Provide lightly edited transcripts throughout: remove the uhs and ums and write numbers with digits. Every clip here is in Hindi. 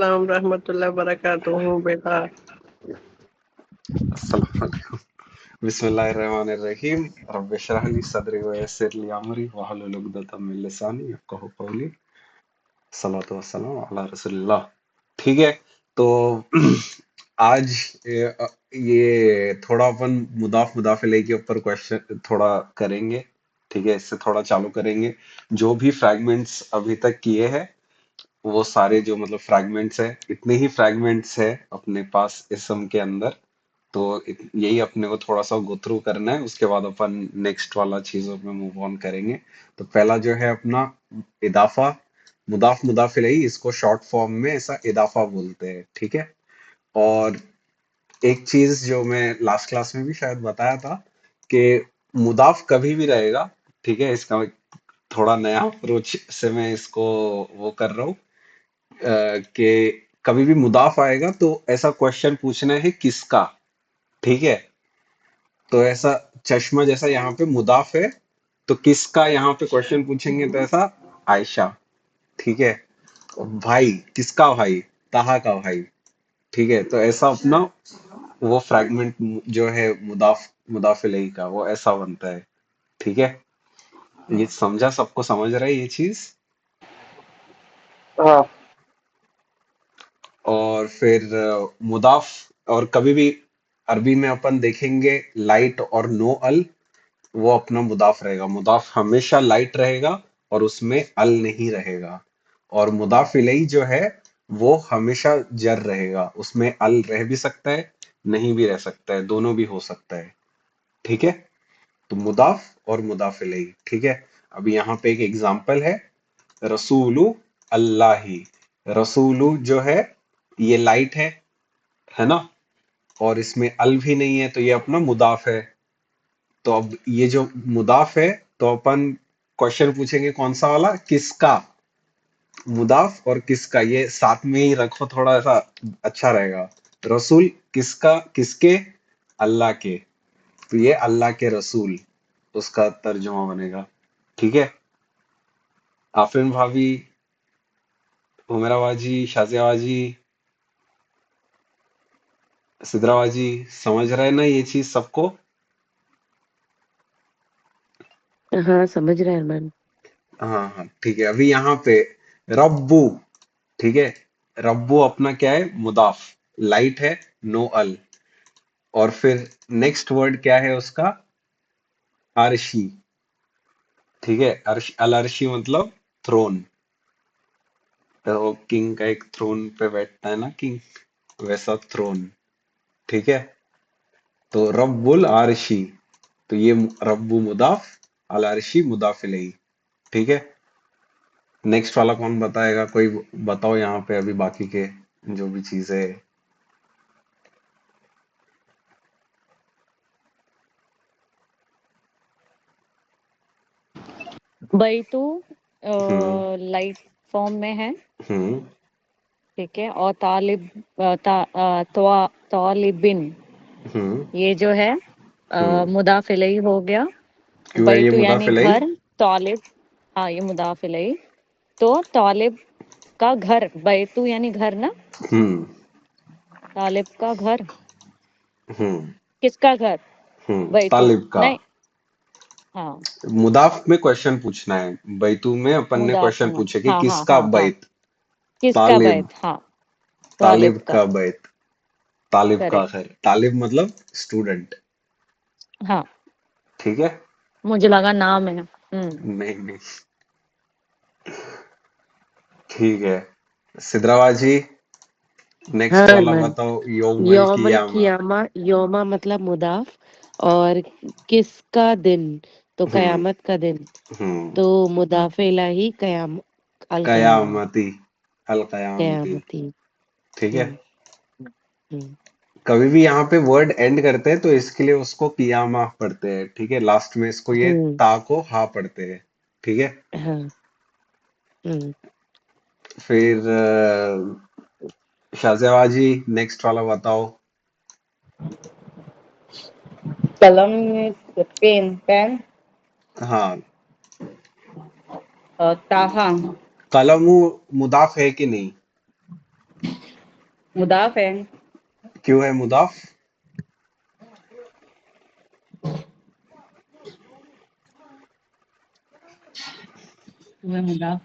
अस्सलाम रहमतुल्लाहि बरकातुहू बेटा। अस्सलाम वालेकुम। बिस्मिल्लाहिर्रहमानिर्रहीम। रब्बि इश्रह ली सदरी व यस्सिर ली अमरी वहलुल उक़दतम मिन लिसानी यफ़क़हू क़ौली। सलातो वस्सलाम अला रसूलिल्लाह। ठीक है, तो आज ये थोड़ा अपन मुदाफ मुदाफ इलैह के ऊपर क्वेश्चन थोड़ा करेंगे। ठीक है, इससे थोड़ा चालू करेंगे। जो भी फ्रैगमेंट्स अभी तक किए हैं वो सारे जो मतलब फ्रैगमेंट्स है, इतने ही फ्रैगमेंट्स है अपने पास इसम के अंदर। तो यही अपने को थोड़ा सा गो थ्रू करना है, उसके बाद अपन नेक्स्ट वाला चीजों में मूव ऑन करेंगे। तो पहला जो है अपना इदाफा, मुदाफ मुदाफ इलैही, इसको शॉर्ट फॉर्म में ऐसा इदाफा बोलते हैं। ठीक है, और एक चीज जो मैं लास्ट क्लास में भी शायद बताया था कि मुदाफ कभी भी रहेगा। ठीक है, इसका थोड़ा नया अप्रोच से मैं इसको वो कर रहा हूँ कि कभी भी मुदाफ आएगा तो ऐसा क्वेश्चन पूछना है किसका। ठीक है, तो ऐसा चश्मा जैसा यहाँ पे मुदाफ है, तो किसका यहाँ पे क्वेश्चन पूछेंगे तो ऐसा आयशा। ठीक है, भाई किसका भाई, ताहा का भाई। ठीक है, तो ऐसा अपना वो फ्रैगमेंट जो है मुदाफ मुदाफ इलैही का वो ऐसा बनता है। ठीक है, ये समझा, सबको समझ रहा है ये चीज। हाँ। और फिर मुदाफ, और कभी भी अरबी में अपन देखेंगे लाइट और नो अल, वो अपना मुदाफ रहेगा। मुदाफ हमेशा लाइट रहेगा और उसमें अल नहीं रहेगा। और मुदाफ इलैही जो है वो हमेशा जर रहेगा, उसमें अल रह भी सकता है, नहीं भी रह सकता है, दोनों भी हो सकता है। ठीक है, तो मुदाफ और मुदाफ इलैही। ठीक है, अभी यहाँ पे एक एग्जांपल है, रसूलु अल्लाही। रसूलु जो है ये लाइट है ना, और इसमें अल भी नहीं है, तो ये अपना मुदाफ है। तो अब ये जो मुदाफ है, तो अपन क्वेश्चन पूछेंगे कौन सा वाला, किसका। मुदाफ और किसका ये साथ में ही रखो, थोड़ा सा अच्छा रहेगा। रसूल किसका, किसके, अल्लाह के। तो ये अल्लाह के रसूल, उसका तर्जुमा बनेगा। ठीक है, आफरीन भाभी, हुमेरा बाजी, शाजिया बाजी, सिद्रा बाजी, समझ रहे हैं ना ये चीज सबको। हाँ, समझ रहे हैं अरमान। हाँ हाँ, ठीक है। अभी यहाँ पे रब्बू। ठीक है, रब्बू अपना क्या है, मुदाफ, लाइट है, नो अल। और फिर नेक्स्ट वर्ड क्या है उसका, अर्शी। ठीक है, अर्श, अल अर्शी मतलब थ्रोन। तो किंग का एक थ्रोन पे बैठता है ना किंग, वैसा थ्रोन। ठीक है, तो रब्बुल आरशी, तो ये रब्बू मुदाफ, अल अर्शी मुदाफ इलैही। ठीक है, नेक्स्ट वाला कौन बताएगा, कोई बताओ यहाँ पे अभी बाकी के जो भी चीजें है। बैतू हम्म लाइट फॉर्म में है। हम्म ठीक है, और तालिब तालिबिन, हम्म ये जो है हम्म मुदाफ इलैही हो गया। क्यों है ये बैतू मुदाफ यानी इलैही। घर, तालिब, हाँ ये मुदाफ इलैही। तो तालिब का घर, बैतू यानी घर ना, हम्म तालिब का घर, हम्म किसका घर, बैतू तालिब का। नहीं, हाँ मुदाफ में क्वेश्चन पूछना है, बैतू में अपन ने मुदाफ क्वेश्चन में, पूछे कि हाँ हाँ किसका हाँ हाँ, बैत। किसका तालिब, बैत, हाँ तालिब तालिब का। का बैत, तालिब का करेक्ट, घर। तालिब मतलब स्टूडेंट। हाँ ठीक है, मुझे लगा नाम है। नहीं नहीं, ठीक है। सिद्राबाजी, हाँ नेक्स्ट वाला अरमान, बताओ, यौमल यौमल कियामा। कियामा, यौमा मतलब मुदाफ, और किसका दिन, तो हम्म कयामत का दिन, हम्म तो मुदाफ इलाही कयाम, अल कयामा, कयामती, अल कयामती। कयामती। ठीक है, हम्म हम्म कभी भी यहाँ पे वर्ड एंड करते हैं तो इसके लिए उसको कियामा पढ़ते हैं। ठीक है, लास्ट में इसको ये हम्म, ता को हा पढ़ते हैं। ठीक है, हाँ हम्म। फिर शाहजेबाजी, नेक्स्ट वाला बताओ। कलम में पेन पेन हाँ, ताहा कलमु मुदाफ है कि नहीं। मुदाफ है। क्यों है मुदाफ? वो है मुदाफ।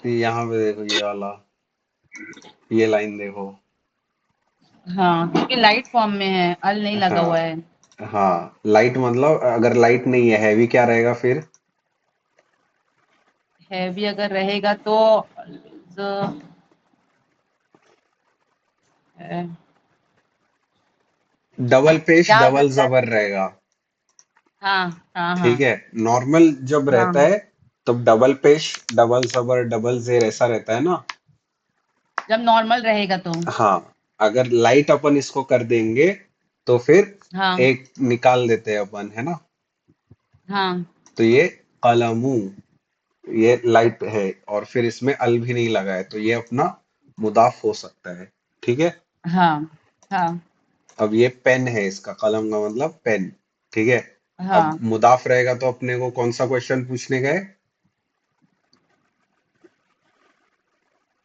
यहाँ पे देखो ये वाला, ये लाइन देखो। हाँ, क्योंकि लाइट फॉर्म में है, अल नहीं लगा हाँ हुआ है। हाँ, लाइट मतलब अगर लाइट नहीं है, हैवी क्या रहेगा फिर? है भी अगर रहेगा तो है। डबल पेश क्या हो डबल सकता है? जबर रहेगा। हाँ हाँ ठीक हाँ है, नॉर्मल जब रहता हाँ। है तब डबल पेश डबल जबर डबल जेर ऐसा रहता है ना। जब नॉर्मल रहेगा तो। हाँ, अगर लाइट अपन इसको कर देंगे तो फिर हाँ एक निकाल देते हैं अपन, है ना। हाँ तो ये कलमू, ये लाइट है और फिर इसमें अल भी नहीं लगा है, तो ये अपना मुदाफ हो सकता है। ठीक है। हाँ हाँ अब ये पेन है, इसका कलम का मतलब पेन। ठीक है। अब हाँ। मुदाफ रहेगा तो अपने को कौन सा क्वेश्चन पूछने गए?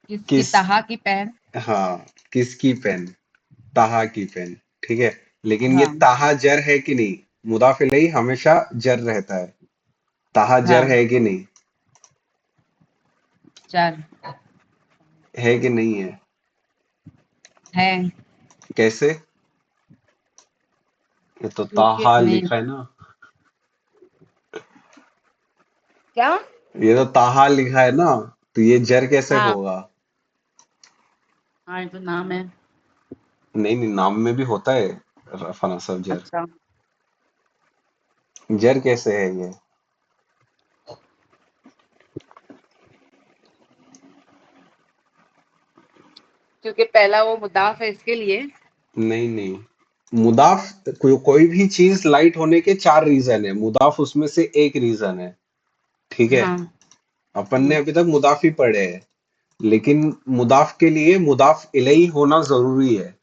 किसकी किस, तहा की पहन। हाँ, किसकी पेन? ताहा की पेन। ठीक है। लेकिन ये हाँ ताहा जर है कि नहीं? मुदाफ इलैहि हमेशा जर रहता है। ताहा जर हाँ। है कि नहीं? चल। है कि नहीं है? है। कैसे? ये तो क्योंकि ताहा नहीं। लिखा है ना। क्या? ये तो ताहा लिखा है ना, तो ये जर कैसे हाँ होगा? हाँ, ये तो नाम है। नहीं नहीं, नाम में भी होता है रफा नसब जर। अच्छा। जर कैसे है ये? क्योंकि पहला वो मुदाफ है इसके लिए। नहीं नहीं, मुदाफ कोई भी चीज लाइट होने के चार रीजन है, मुदाफ उसमें से एक रीजन है। ठीक है। हाँ। अपन ने अभी तक मुदाफ ही पढ़े हैं, लेकिन मुदाफ के लिए मुदाफ इलैहि होना जरूरी है।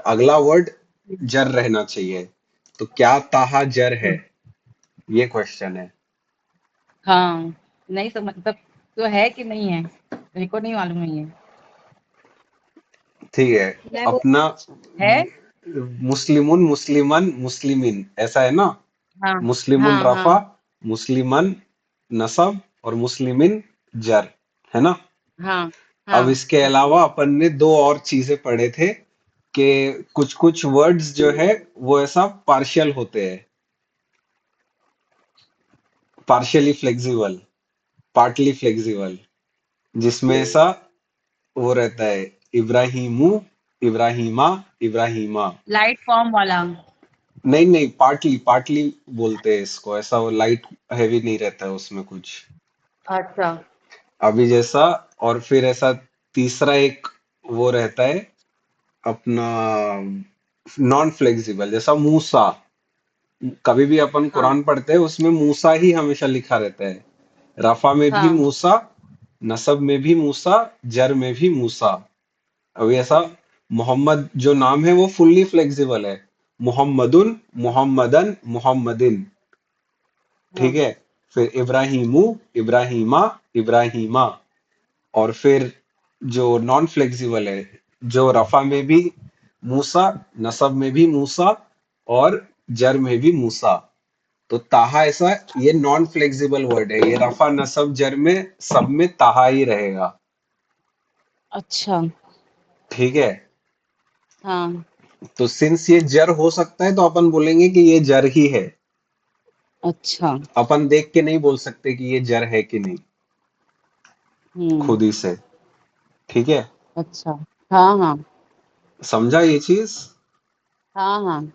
अगला वर्ड जर रहना चाहिए। तो क्या ताहा जर है? ये क्वेश्चन है। हाँ, नहीं समझ मतलब तो है कि नहीं है, मेरे को नहीं मालूम है ये। ठीक है। मैं वो अपना है। मुस्लिमुन मुस्लिमन मुस्लिमीन ऐसा है ना। हाँ मुस्लिमुन हाँ हाँ रफा, मुस्लिमन नसब और मुस्लिमिन जर, है ना। हाँ अब हाँ। इसके अलावा अपन ने दो और चीजें पढ़े थे कि कुछ कुछ वर्ड्स जो है वो ऐसा पार्शियल होते हैं, पार्शियली फ्लेक्सिबल, पार्टली फ्लेक्सिबल, जिसमें ऐसा वो रहता है, इब्राहिमू, इब्राहिमा, इब्राहिमा। लाइट फॉर्म वाला। नहीं नहीं, पार्टली पार्टली बोलते हैं इसको, ऐसा वो लाइट हैवी नहीं रहता है उसमें कुछ। अच्छा। अभी जैसा, और फिर ऐसा तीसरा एक वो रहता है अपना नॉन फ्लेक्सिबल, जैसा मूसा। कभी भी अपन हाँ कुरान पढ़ते हैं उसमें मूसा ही हमेशा लिखा रहता है। रफा में भी हाँ मूसा, नसब में भी मूसा, जर में भी मूसा। अभी ऐसा मोहम्मद जो नाम है वो फुल्ली फ्लेक्सिबल है, मोहम्मदुन, मोहम्मदन, मोहम्मदिन। ठीक हाँ है। फिर इब्राहिमू, इब्राहिमा, इब्राहिमा। और फिर जो नॉन फ्लेक्सिबल है, जो रफा में भी मूसा, नसब में भी मूसा और जर में भी मूसा। तो ताहा ऐसा, ये नॉन फ्लेक्सिबल वर्ड है, ये रफा नसब जर में सब में ताहा ही रहेगा। अच्छा। ठीक है। हाँ। तो सिंस ये जर हो सकता है तो अपन बोलेंगे कि ये जर ही है। अच्छा। अपन देख के नहीं बोल सकते कि ये जर है कि नहीं, हम्म। खुद ही से। ठीक है। अच्छा। हाँ हाँ समझा ये चीज? हाँ हाँ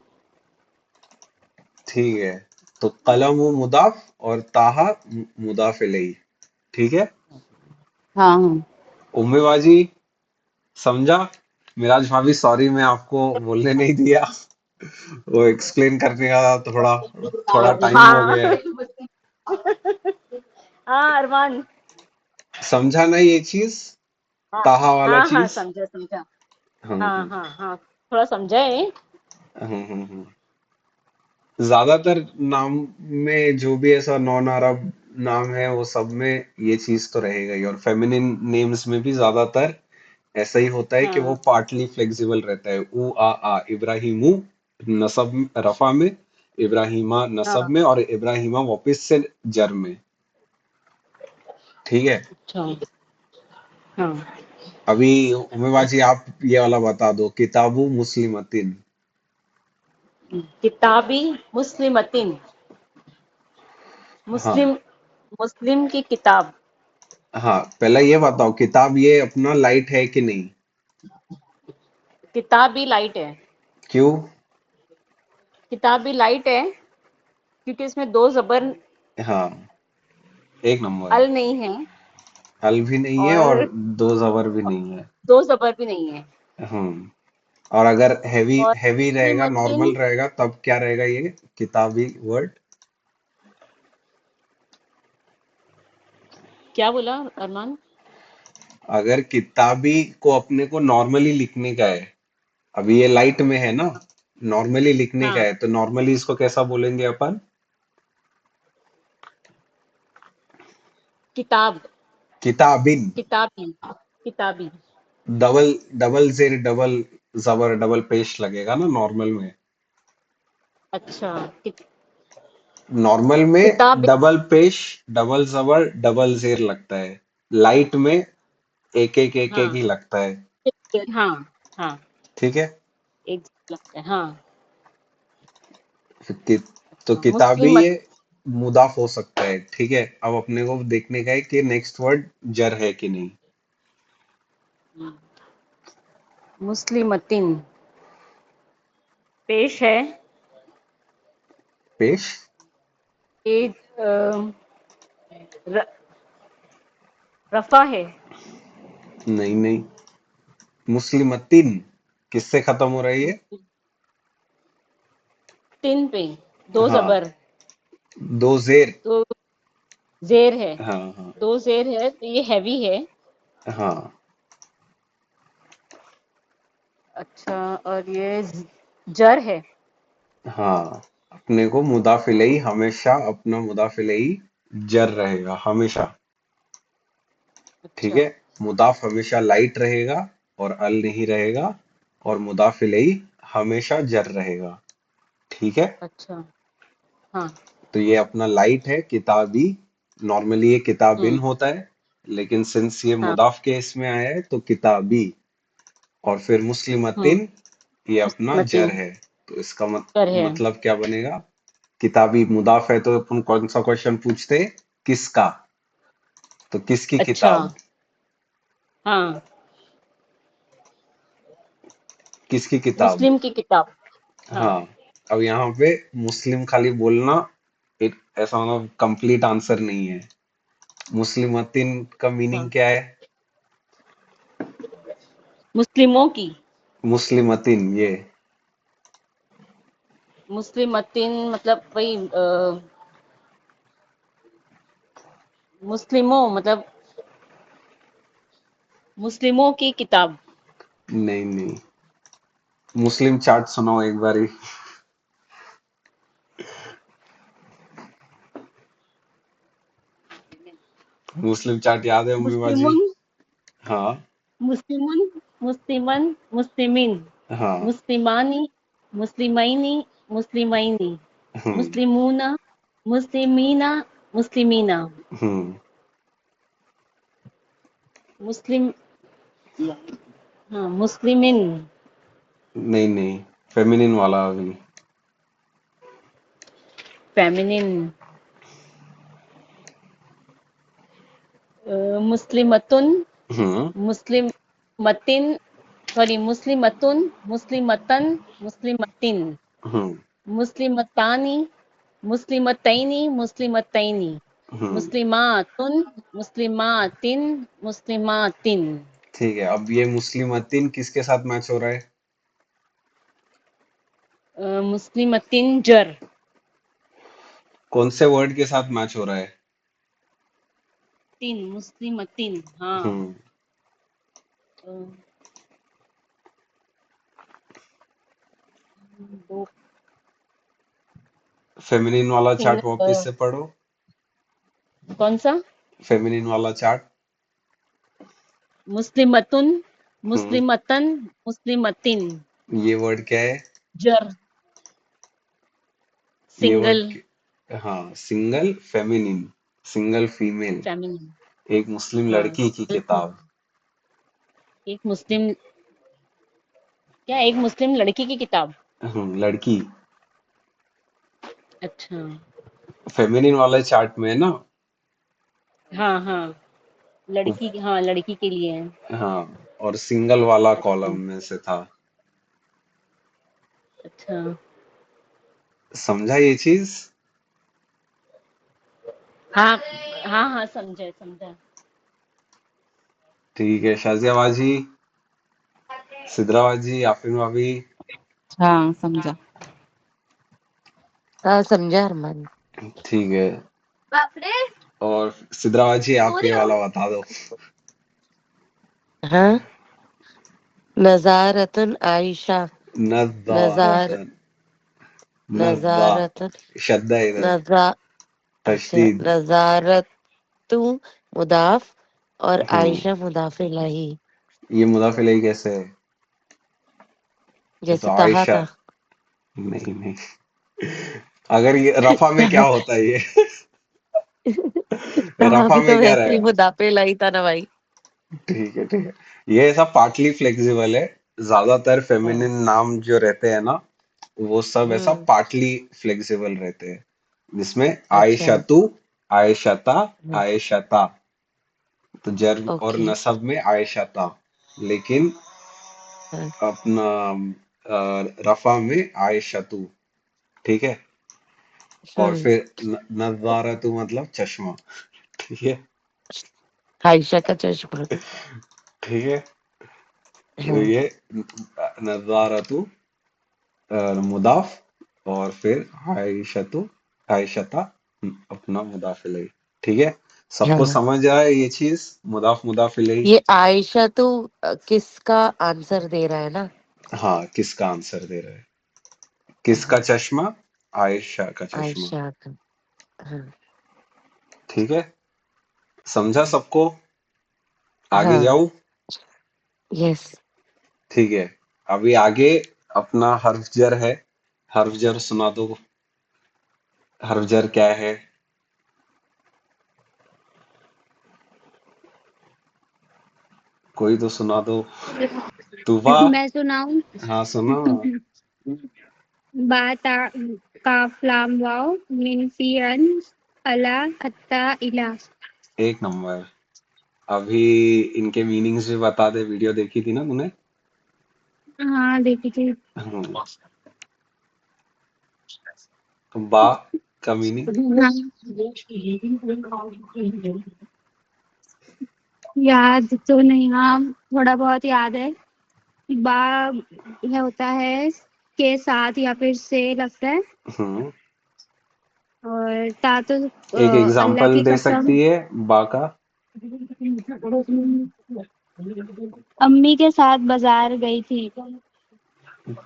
ठीक है। तो कलम मुदाफ और ताहा मुदाफ इलैहि। ठीक है। हाँ हाँ। उम्मे बाजी, समझा? मिराज भाभी सॉरी, मैं आपको बोलने नहीं दिया, वो एक्सप्लेन करने का थोड़ा थोड़ा टाइम हो हाँ गया है। हाँ अरमान। समझा ना ये चीज, हाँ ताहा वाला हाँ हाँ, चीज? समझा समझा। हाँ हम्म हाँ हाँ, थोड़ा समझा है। हम्म। ज्यादातर नाम में जो भी ऐसा नॉन अरब नाम है वो सब में ये चीज तो रहेगा ही, और फेमिनिन नेम्स में भी ज्यादातर ऐसा ही होता है कि वो हाँ पार्टली फ्लेक्सिबल रहता है। ऊ आ इब्राहिमू नसब रफा में, इब्राहिमा नसब हाँ। में, और इब्राहिमा वापस से जर में। ठीक है। अच्छा। हाँ। अभी उम्मे बाजी आप ये वाला बता दो, किताबु मुस्लिमतिन। किताबी मुस्लिमतिन, हाँ मुस्लिम, मुस्लिम की किताब। हाँ, पहले ये बताओ किताब ये अपना लाइट है कि नहीं? किताब भी लाइट है। क्यों? किताब भी लाइट है क्योंकि इसमें दो जबर हाँ, एक नंबर। अल नहीं है हल भी नहीं है और और दो जबर भी नहीं है। दो जबर भी नहीं है। हम्म। और अगर हैवी और हैवी रहेगा, मुस्लिमतिन, नॉर्मल रहेगा, तब क्या रहेगा ये किताबी वर्ड? क्या बोला अरमान? अगर किताबी को अपने को नॉर्मली लिखने का है, अभी ये लाइट में है ना, नॉर्मली लिखने का हाँ, है, तो नॉर्मली इसको कैसा बोलेंगे अपन? किताब, किताबिन। किताबी, किताबी। डबल डबल जेर डबल जबर डबल पेश लगेगा ना नॉर्मल में। अच्छा। नॉर्मल में किताब। डबल पेश, डबल जबर, डबल जेर लगता है। लाइट में एक एक ही हाँ लगता है। हाँ हाँ, ठीक है। एक लगता है हाँ। कि, तो अच्छा, किताबी मुस्लिमत, ये मुदाफ हो सकता है। ठीक है, अब अपने को देखने का है कि नेक्स्ट वर्ड जर है कि नहीं। मुस्लिमतिन पेश है। पेश? ये र, रफा है। नहीं नहीं, मुस्लिमतिन किससे खत्म हो रही है? तिन पे दो हाँ, जबर, दो जेर। तो जेर है। हाँ हाँ दो जेर है तो ये हैवी है। हाँ अच्छा, और ये जर है। हाँ, अपने को मुदाफ इलैही हमेशा अपना मुदाफ इलैही जर रहेगा हमेशा। ठीक अच्छा। है। मुदाफ हमेशा लाइट रहेगा और अल नहीं रहेगा, और मुदाफ इलैही हमेशा जर रहेगा। ठीक है। अच्छा। हाँ। तो ये अपना लाइट है किताबी। नॉर्मली ये किताबिन हम्म। होता है, लेकिन सिंस ये हाँ। मुदाफ के इसमें आया है तो किताबी। और फिर हम्म। मुस्लिमतिन ये अपना जर मुस्लिमतिन है। तो इसका जर है। मतलब क्या बनेगा? किताबी मुदाफ है तो अपन कौन सा क्वेश्चन पूछते हैं? किसका? तो किसकी अच्छा। किताब? हाँ, किसकी किताब? मुस्लिम की किताब। हाँ। हाँ। अब यहाँ पे मुस्लिम खाली बोलना एक ऐसा मतलब कंप्लीट आंसर नहीं है। मुस्लिमतिन का मीनिंग हाँ, क्या है? मुस्लिमों की। मुस्लिमतिन ये मुस्लिमतिन मतलब वही मुस्लिमों मतलब मुस्लिमों की किताब। नहीं नहीं, मुस्लिम चाट सुनाओ एक बारी। मुस्लिम चाट याद है अम्मी बाजी? मुस्लिमुन, हाँ मुस्लिमुन, मुस्लिमन, मुस्लिमीन, हाँ। मुस्लिमानी, मुस्लिमैनी, मुस्लिमैनी, हम्म मुस्लिमूना, मुस्लिमीना, मुस्लिमीना, हम्म। मुस्लिम, हाँ मुस्लिमिन, नहीं नहीं, फेमिनिन वाला अभी। फेमिनिन, मुस्लिमतुन, हम्म मुस्लिम मतिन, सॉरी मुस्लिमतुन, मुस्लिमतन, मुस्लिमतिन, हम्म मुस्लिमतानी, मुस्लिमतैनी, मुस्लिमतैनी, हम्म। मुस्लिमातुन, मुस्लिमातिन, मुस्लिमातिन। ठीक है, अब ये मुस्लिमतिन किसके साथ मैच हो रहा है? मुस्लिमतिन जर, कौन से वर्ड के साथ मैच हो रहा है? तीन मुस्लिमतिन हाँ। हम्म। अ, दो फेमिनिन वाला चार्ट सिंगल, वापिस से पढ़ो। कौन सा? फेमिनिन वाला चार्ट। मुस्लिमतुन, हम्म, मुस्लिमतन, मुस्लिमतिन, ये वर्ड क्या है? जर, ये सिंगल, हाँ, single feminine, single female, feminine. एक मुस्लिम हाँ, लड़की की किताब। एक मुस्लिम, क्या एक मुस्लिम लड़की की किताब? लड़की, अच्छा। फेमिनिन वाला चार्ट में है ना। हाँ हाँ, लड़की, हाँ लड़की के लिए है। हाँ, और सिंगल वाला अच्छा कॉलम में से था। अच्छा। समझा ये चीज? हाँ हाँ हाँ, समझे समझा। ठीक है, शाजिया बाजी, सिद्रा बाजी, आफरीन भाभी। हाँ समझा। हाँ समझा अरमान। ठीक है, और सिद्रा बाजी आप ये वाला बता दो। हाँ, नजारतन आयशा, नजार नज़ारतन, नज़ा, नजारतन, शद्दा इधर, नजा अच्छा, तशदीद। नजारतु मुदाफ और हम्म, आयशा मुदाफ इलैही, ये मुदाफ इलैही कैसे है? ये तो जैसे कहा आयशा। था। नहीं नहीं, अगर ये रफा में क्या होता है ये? कहा रफा भी में तो क्या वैसे ही रहेगा? मुदाफ इलैही था ना भाई। ठीक है ठीक है, ये ऐसा पार्टली फ्लेक्सिबल है। ज्यादातर हाँ, फेमिनिन नाम जो रहते हैं ना, वो सब ऐसा हम्म, पार्टली फ्लेक्सिबल रहते हैं, जिसमें अच्छा, आयशतु, आयशता, हाँ, आयशता, तो जर और ओके, नसब में आयशता, लेकिन हाँ, अपना रफा में आयशतु। ठीक है, और हम्म, फिर नज़ारतु मतलब चश्मा। ठीक है, आयशा का चश्मा, ठीक है, तो हाँ, ये नज़ारतु मुदाफ, और फिर आयशतु, आयशता अपना मुदाफ इलैही। ठीक है, सबको हाँ। समझ आया ये चीज, मुदाफ मुदाफ इलैही। ये आयशा तो किसका आंसर दे रहा है ना। हाँ, किसका आंसर दे रहे हैं? किसका हाँ, चश्मा? आयशा का चश्मा। आयशा का, हाँ, ठीक है, समझा सबको? आगे हाँ, जाऊं? यस, ठीक है, अभी आगे अपना हर्फ जर है। हर्फ जर सुना दो, हर्फ जर क्या है? कोई तो सुना दो। तूफा। मैं सुनाऊं? हाँ सुना ना। बा ता काफ लाम वाव मिन फी अन अला अत्ता इला। एक नंबर। अभी इनके मीनिंग्स भी बता दे, वीडियो देखी थी ना तूने? हाँ देखी थी। हम्म, तो बा का मीनिंग? हाँ, याद तो नहीं, हाँ थोड़ा बहुत याद है। बा है होता है के साथ या फिर से लगता है। हम्म, और ता तो एक अल्लाह एग्जाम्पल की दे कसम। सकती है बा का? अम्मी के साथ बाजार गई थी।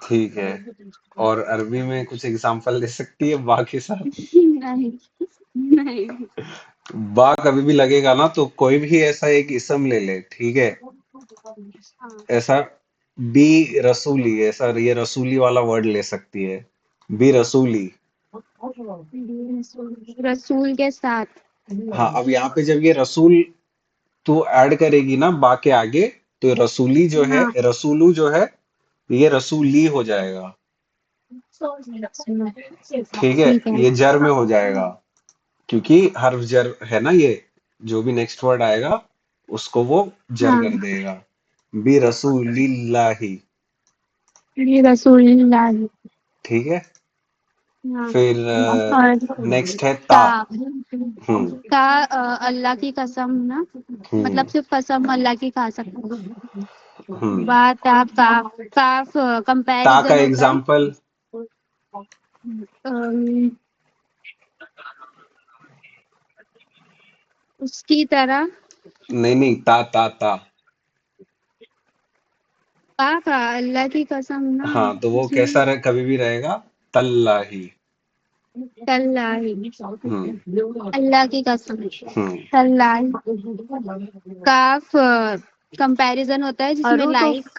ठीक है, और अरबी में कुछ एग्जाम्पल दे सकती है बा के साथ? नहीं नहीं। बा कभी भी लगेगा ना, तो कोई भी ऐसा एक इसम ले ले, ठीक है? हाँ, ऐसा बी रसूली, ऐसा ये रसूली वाला वर्ड ले सकती है, बी रसूली। रसूल के साथ। हाँ, अब यहाँ पे जब ये रसूल तू ऐड करेगी ना बा के आगे, तो रसूली जो है, हाँ रसूलू जो है, ये रसूली हो जाएगा। ठीक है, ठीक है। ये जर में हो जाएगा, क्योंकि हर्फ जर है ना ये, जो भी नेक्स्ट वर्ड आएगा उसको वो जर हाँ, कर देगा। बी रसूलिल्लाही। ये रसूलुल्लाह। ठीक है, हाँ, फिर और नेक्स्ट है ता। ता। हम्म, ता अल्लाह की कसम ना, हम्म, मतलब सिर्फ कसम अल्लाह की खा सकते हैं। हम्म। बात काफ काफ ता का कंपैरिजन होता है। एग्जाम्पल? अम, उसकी तरह। नहीं नहीं, ता ता ता। काफ अल्लाह की कसम ना, हाँ, तो वो उसमें कैसा कभी भी रहेगा? तल्लाही। तल्लाही। हम्म, अल्लाह की कसम। हम्म, तल्लाही। काफ कंपैरिजन होता है जिसमें अरु तो लाइक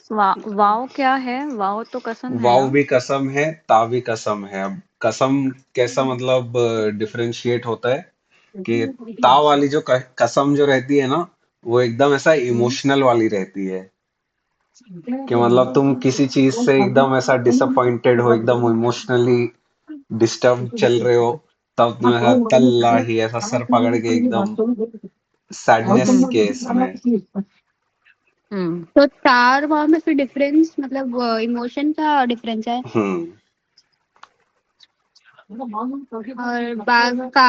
वाव क्या है? वाव तो कसम है वाव ना? भी कसम है, ता भी कसम है। अब कसम कैसा मतलब डिफरेंशिएट होता है कि ता वाली जो कसम जो रहती है ना, वो एकदम ऐसा इमोशनल वाली रहती है कि मतलब तुम किसी चीज से एकदम ऐसा डिसअपॉइंटेड हो, एकदम इमोशनली डिस्टर्ब चल रहे हो, तब तुम्हें ऐसा तल्लाही ऐसा सर पकड़ के एकदम सैडनेस हम्म के इसमें। हम्म तो तार वाव में फिर डिफरेंस मतलब इमोशन का डिफरेंस है। हम्म और बाग का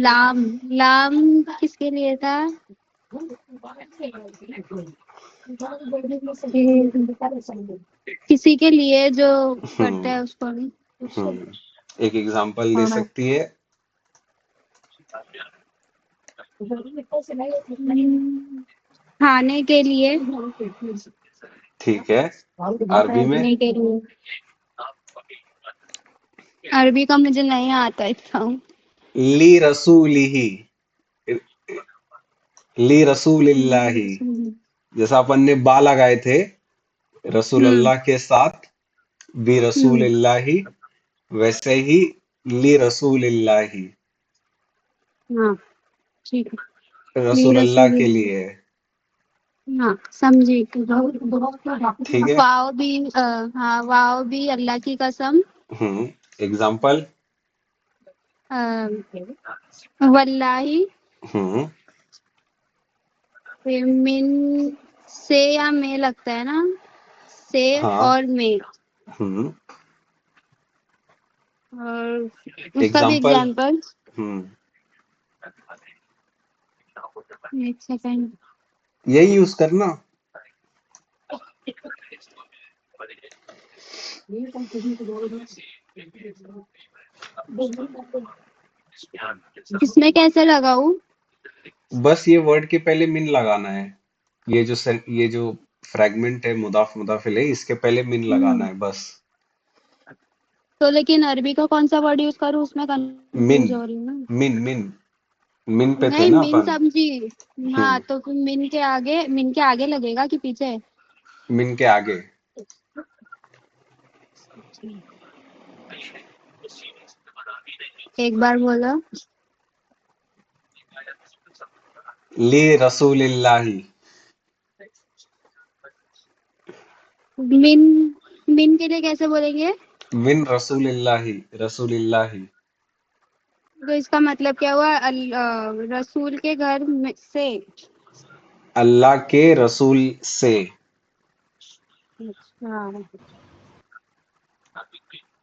लाम लाम किसके लिए था? किसी के लिए जो करता हम्म है उसको भी। हम्म एक एग्जांपल दे हाँ। सकती है। खाने के लिए। ठीक है, अरबी में। खाने के लिए। अरबी का मुझे नहीं आता इतना। ली रसूलिही, ली रसूलिल्लाही। जैसा अपन ने बा लगाए थे रसूल हम्म अल्लाह के साथ, बी हम्म रसूलिल्लाही, वैसे ही ली रसूलिल्लाही, हाँ ठीक है। ली रसूल अल्लाह रसूल। के लिए है। हाँ समझी। ठीक है। वाव भी हाँ वाव भी अल्लाह की कसम। एग्जांपल। वल्लाही। हम्म फिर मिन से या में लगता है ना? से हाँ। और में। हम्म और उसका भी एग्जांपल। एग्जाम्पल। हम्म एक सेकेंड। यही यूज करना। इसमें कैसे लगाऊं? बस ये वर्ड के पहले मिन लगाना है। ये जो फ्रैगमेंट है मुदाफ मुदाफ इलैह, इसके पहले मिन लगाना हम्म है बस। तो लेकिन अरबी का कौन सा वर्ड यूज करूं उसमें मिन कंफ्यूज हो रही हूँ ना। मिन मिन मिन पे थे नहीं ना मिन अपन। समझी। हाँ हम्म तो फिर मिन के आगे लगेगा कि पीछे? मिन के आगे। एक बार बोलो। ली रसूलिल्लाही। मिन मिन के लिए कैसे बोलेंगे? मिन रसूलिल्लाही, रसूलिल्लाही। तो इसका मतलब क्या हुआ? रसूल के घर में से। अल्लाह के रसूल से। अच्छा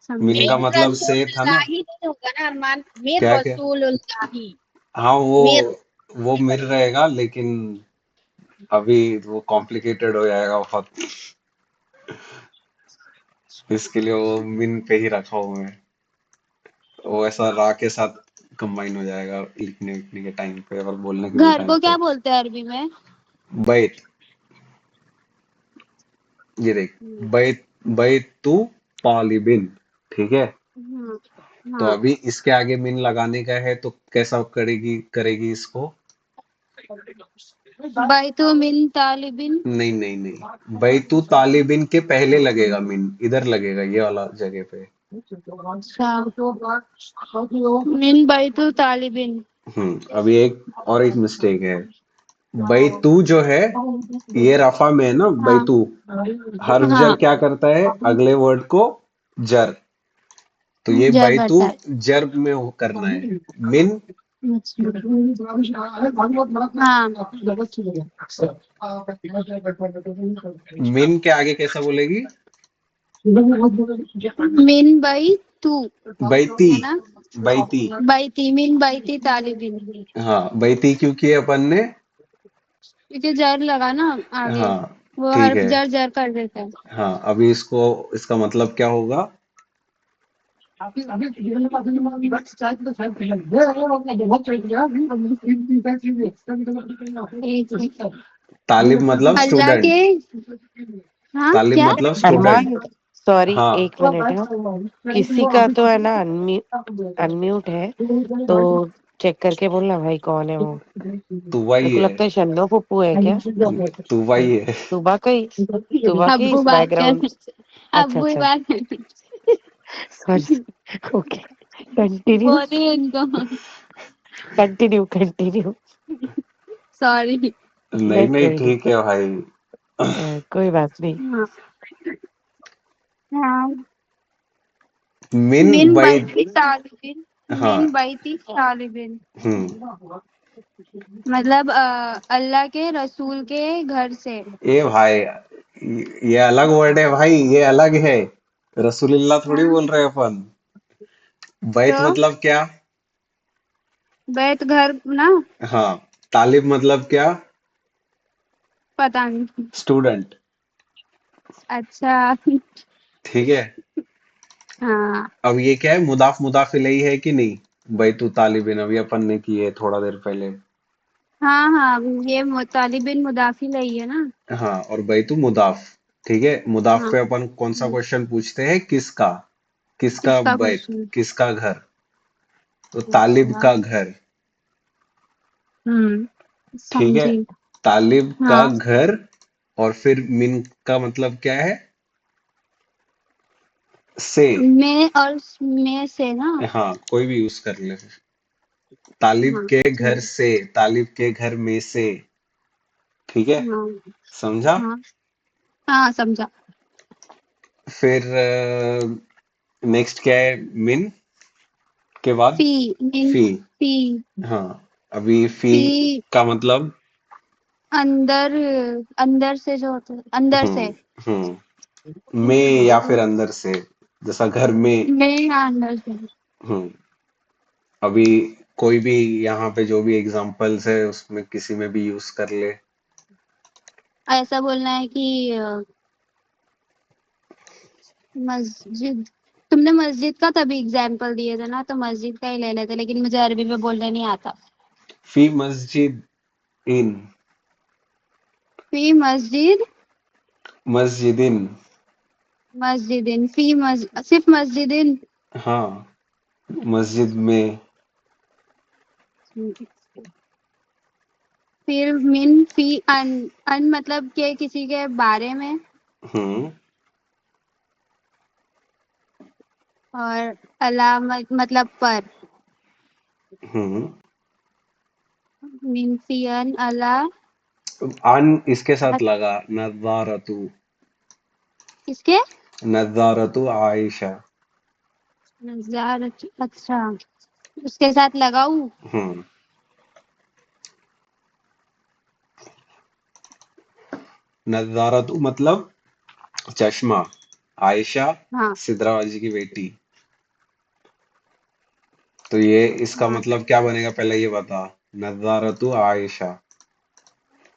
मिन समझे। का मेर मतलब से था ना। रसूलुल्लाही नहीं होगा ना अरमान, मेर क्या क्या। रसूलुल्लाही। हाँ मेर। वो मिर रहेगा, लेकिन अभी वो कॉम्प्लिकेटेड हो जाएगा बहुत, इसके लिए वो मिन पे ही रखा हूँ मैं। वो ऐसा रा के साथ कंबाइन हो जाएगा लिखने लिखने के टाइम पे और बोलने के भी घर टाइम को पे। क्या बोलते हैं अरबी में? बैत। ये देख, हम्म, बैत, बैत तू तालिबिन। ठीक है। हाँ तो हाँ। अभी इसके आगे मिन लगाने का है, तो कैसा करेगी करेगी इसको। बैतु मिन तालिबिन। नहीं नहीं नहीं, बैतू तालिबिन के पहले लगेगा मिन, इधर लगेगा ये वाला जगह पे। अच्छा मिन बैतु तालिबिन। अभी एक मिस्टेक है। बैतू जो है, ये रफा में है ना हाँ बैतू। हर्फ जर हाँ क्या करता है अगले वर्ड को, जर। तो ये जय बैतू करता है। जर में वो करना है। मिन। मिन के आगे कैसा बोलेगी। मिन बाई तू बैती। है ना? बैती। बैती मिन बैती तालिबिन। हाँ बैती क्योंकि अपन ने। क्योंकि जर लगा ना आगे। हाँ वो ठीक हर्फ है। जर जर कर देता है। हाँ अभी इसको, इसका मतलब क्या होगा। तालिब मतलब अल्लाह के। स्टूडेंट। हाँ तालिब क्या? मतलब स्टूडेंट। अरमान सॉरी हाँ एक मिनट। हाँ किसी का तो है ना अनम्यूट है तो चेक करके बोलना भाई कौन है वो। तुवा मेरे ही को है। लगता है शन्नो फुप्पू है क्या? तुवा ही है। सुबह की अब्बू इस बात बैकग्राउंड। कर, अच्छा अब्बू ही अच्छा, बात कर, सॉरी। ओके, कंटिन्यू बोलिए इनको। Continue continue. सॉरी। नहीं नहीं नहीं कोई नहीं, ठीक है भाई। कोई बात नहीं। हाँ हाँ। मिन मिन बाई। बैती तालिबिन, हाँ। मिन बैती तालिबिन हम्म। मतलब अल्लाह के रसूल के घर से। ये भाई ये अलग वर्ड है भाई, ये अलग है। रसूलुल्लाह थोड़ी हाँ बोल रहे हैं अपन। बैत तो मतलब क्या? बैत घर ना, हाँ। तालिब मतलब क्या? पता नहीं। स्टूडेंट। अच्छा। ठीक है। हाँ अब ये क्या है, मुदाफ मुदाफ इलैही है कि नहीं? बैतु तालिबिन अभी अपन ने की है थोड़ा देर पहले। हाँ हाँ, ये तालिबिन मुदाफिल है ये ना। हाँ, और बैतु मुदाफ। ठीक है, मुदाफ हाँ पे अपन कौन सा क्वेश्चन पूछते हैं, किसका? किसका किसका बैत, क्वेश्चन। किसका घर? तो तालिब अच्छा। का घर। ठीक है, समझी। तालिब का हाँ घर। और फिर मिन का मतलब क्या है? से। में और में से ना। हाँ, कोई भी यूज कर ले। तालिब हाँ के घर ठीक। से, तालिब के घर में से। ठीक है, हाँ समझा? हाँ हाँ समझा। फिर नेक्स्ट क्या है? मिन के बाद फी, मीन फी। फी, हाँ, अभी फी फी का मतलब। अंदर, अंदर से जो होता है अंदर से। में या फिर हाँ, अंदर से, जैसा घर में। में या अंदर से। हम्म। अभी कोई भी यहाँ पे जो भी एग्जांपल्स है उसमें किसी में भी यूज कर ले। ऐसा बोलना है कि मस्जिद, तुमने मस्जिद का तभी एग्जाम्पल दिए थे ना, तो मस्जिद का ही ले लेते, लेकिन मुझे अरबी में बोलने नहीं आता। फी मस्जिद इन। फी मस्जिद, मस्जिदिन। मस्जिदिन, फी सिर्फ मस्जिदिन। हाँ, मस्जिद में। फिर मिन फी अन, अन मतलब के किसी के बारे में, हम्म। और अला मतलब पर। हम्म। मिन फी अन अला, अन इसके साथ लगा, नज़ारतु। किसके। नज़ारतु आयशा। नजारत, अच्छा, उसके साथ लगाऊ। हम्म। नज़ारतु मतलब चश्मा। आयशा हाँ सिद्रावाजी की बेटी। तो ये इसका हाँ, मतलब क्या बनेगा, पहले ये बता। नज़ारतु आयशा।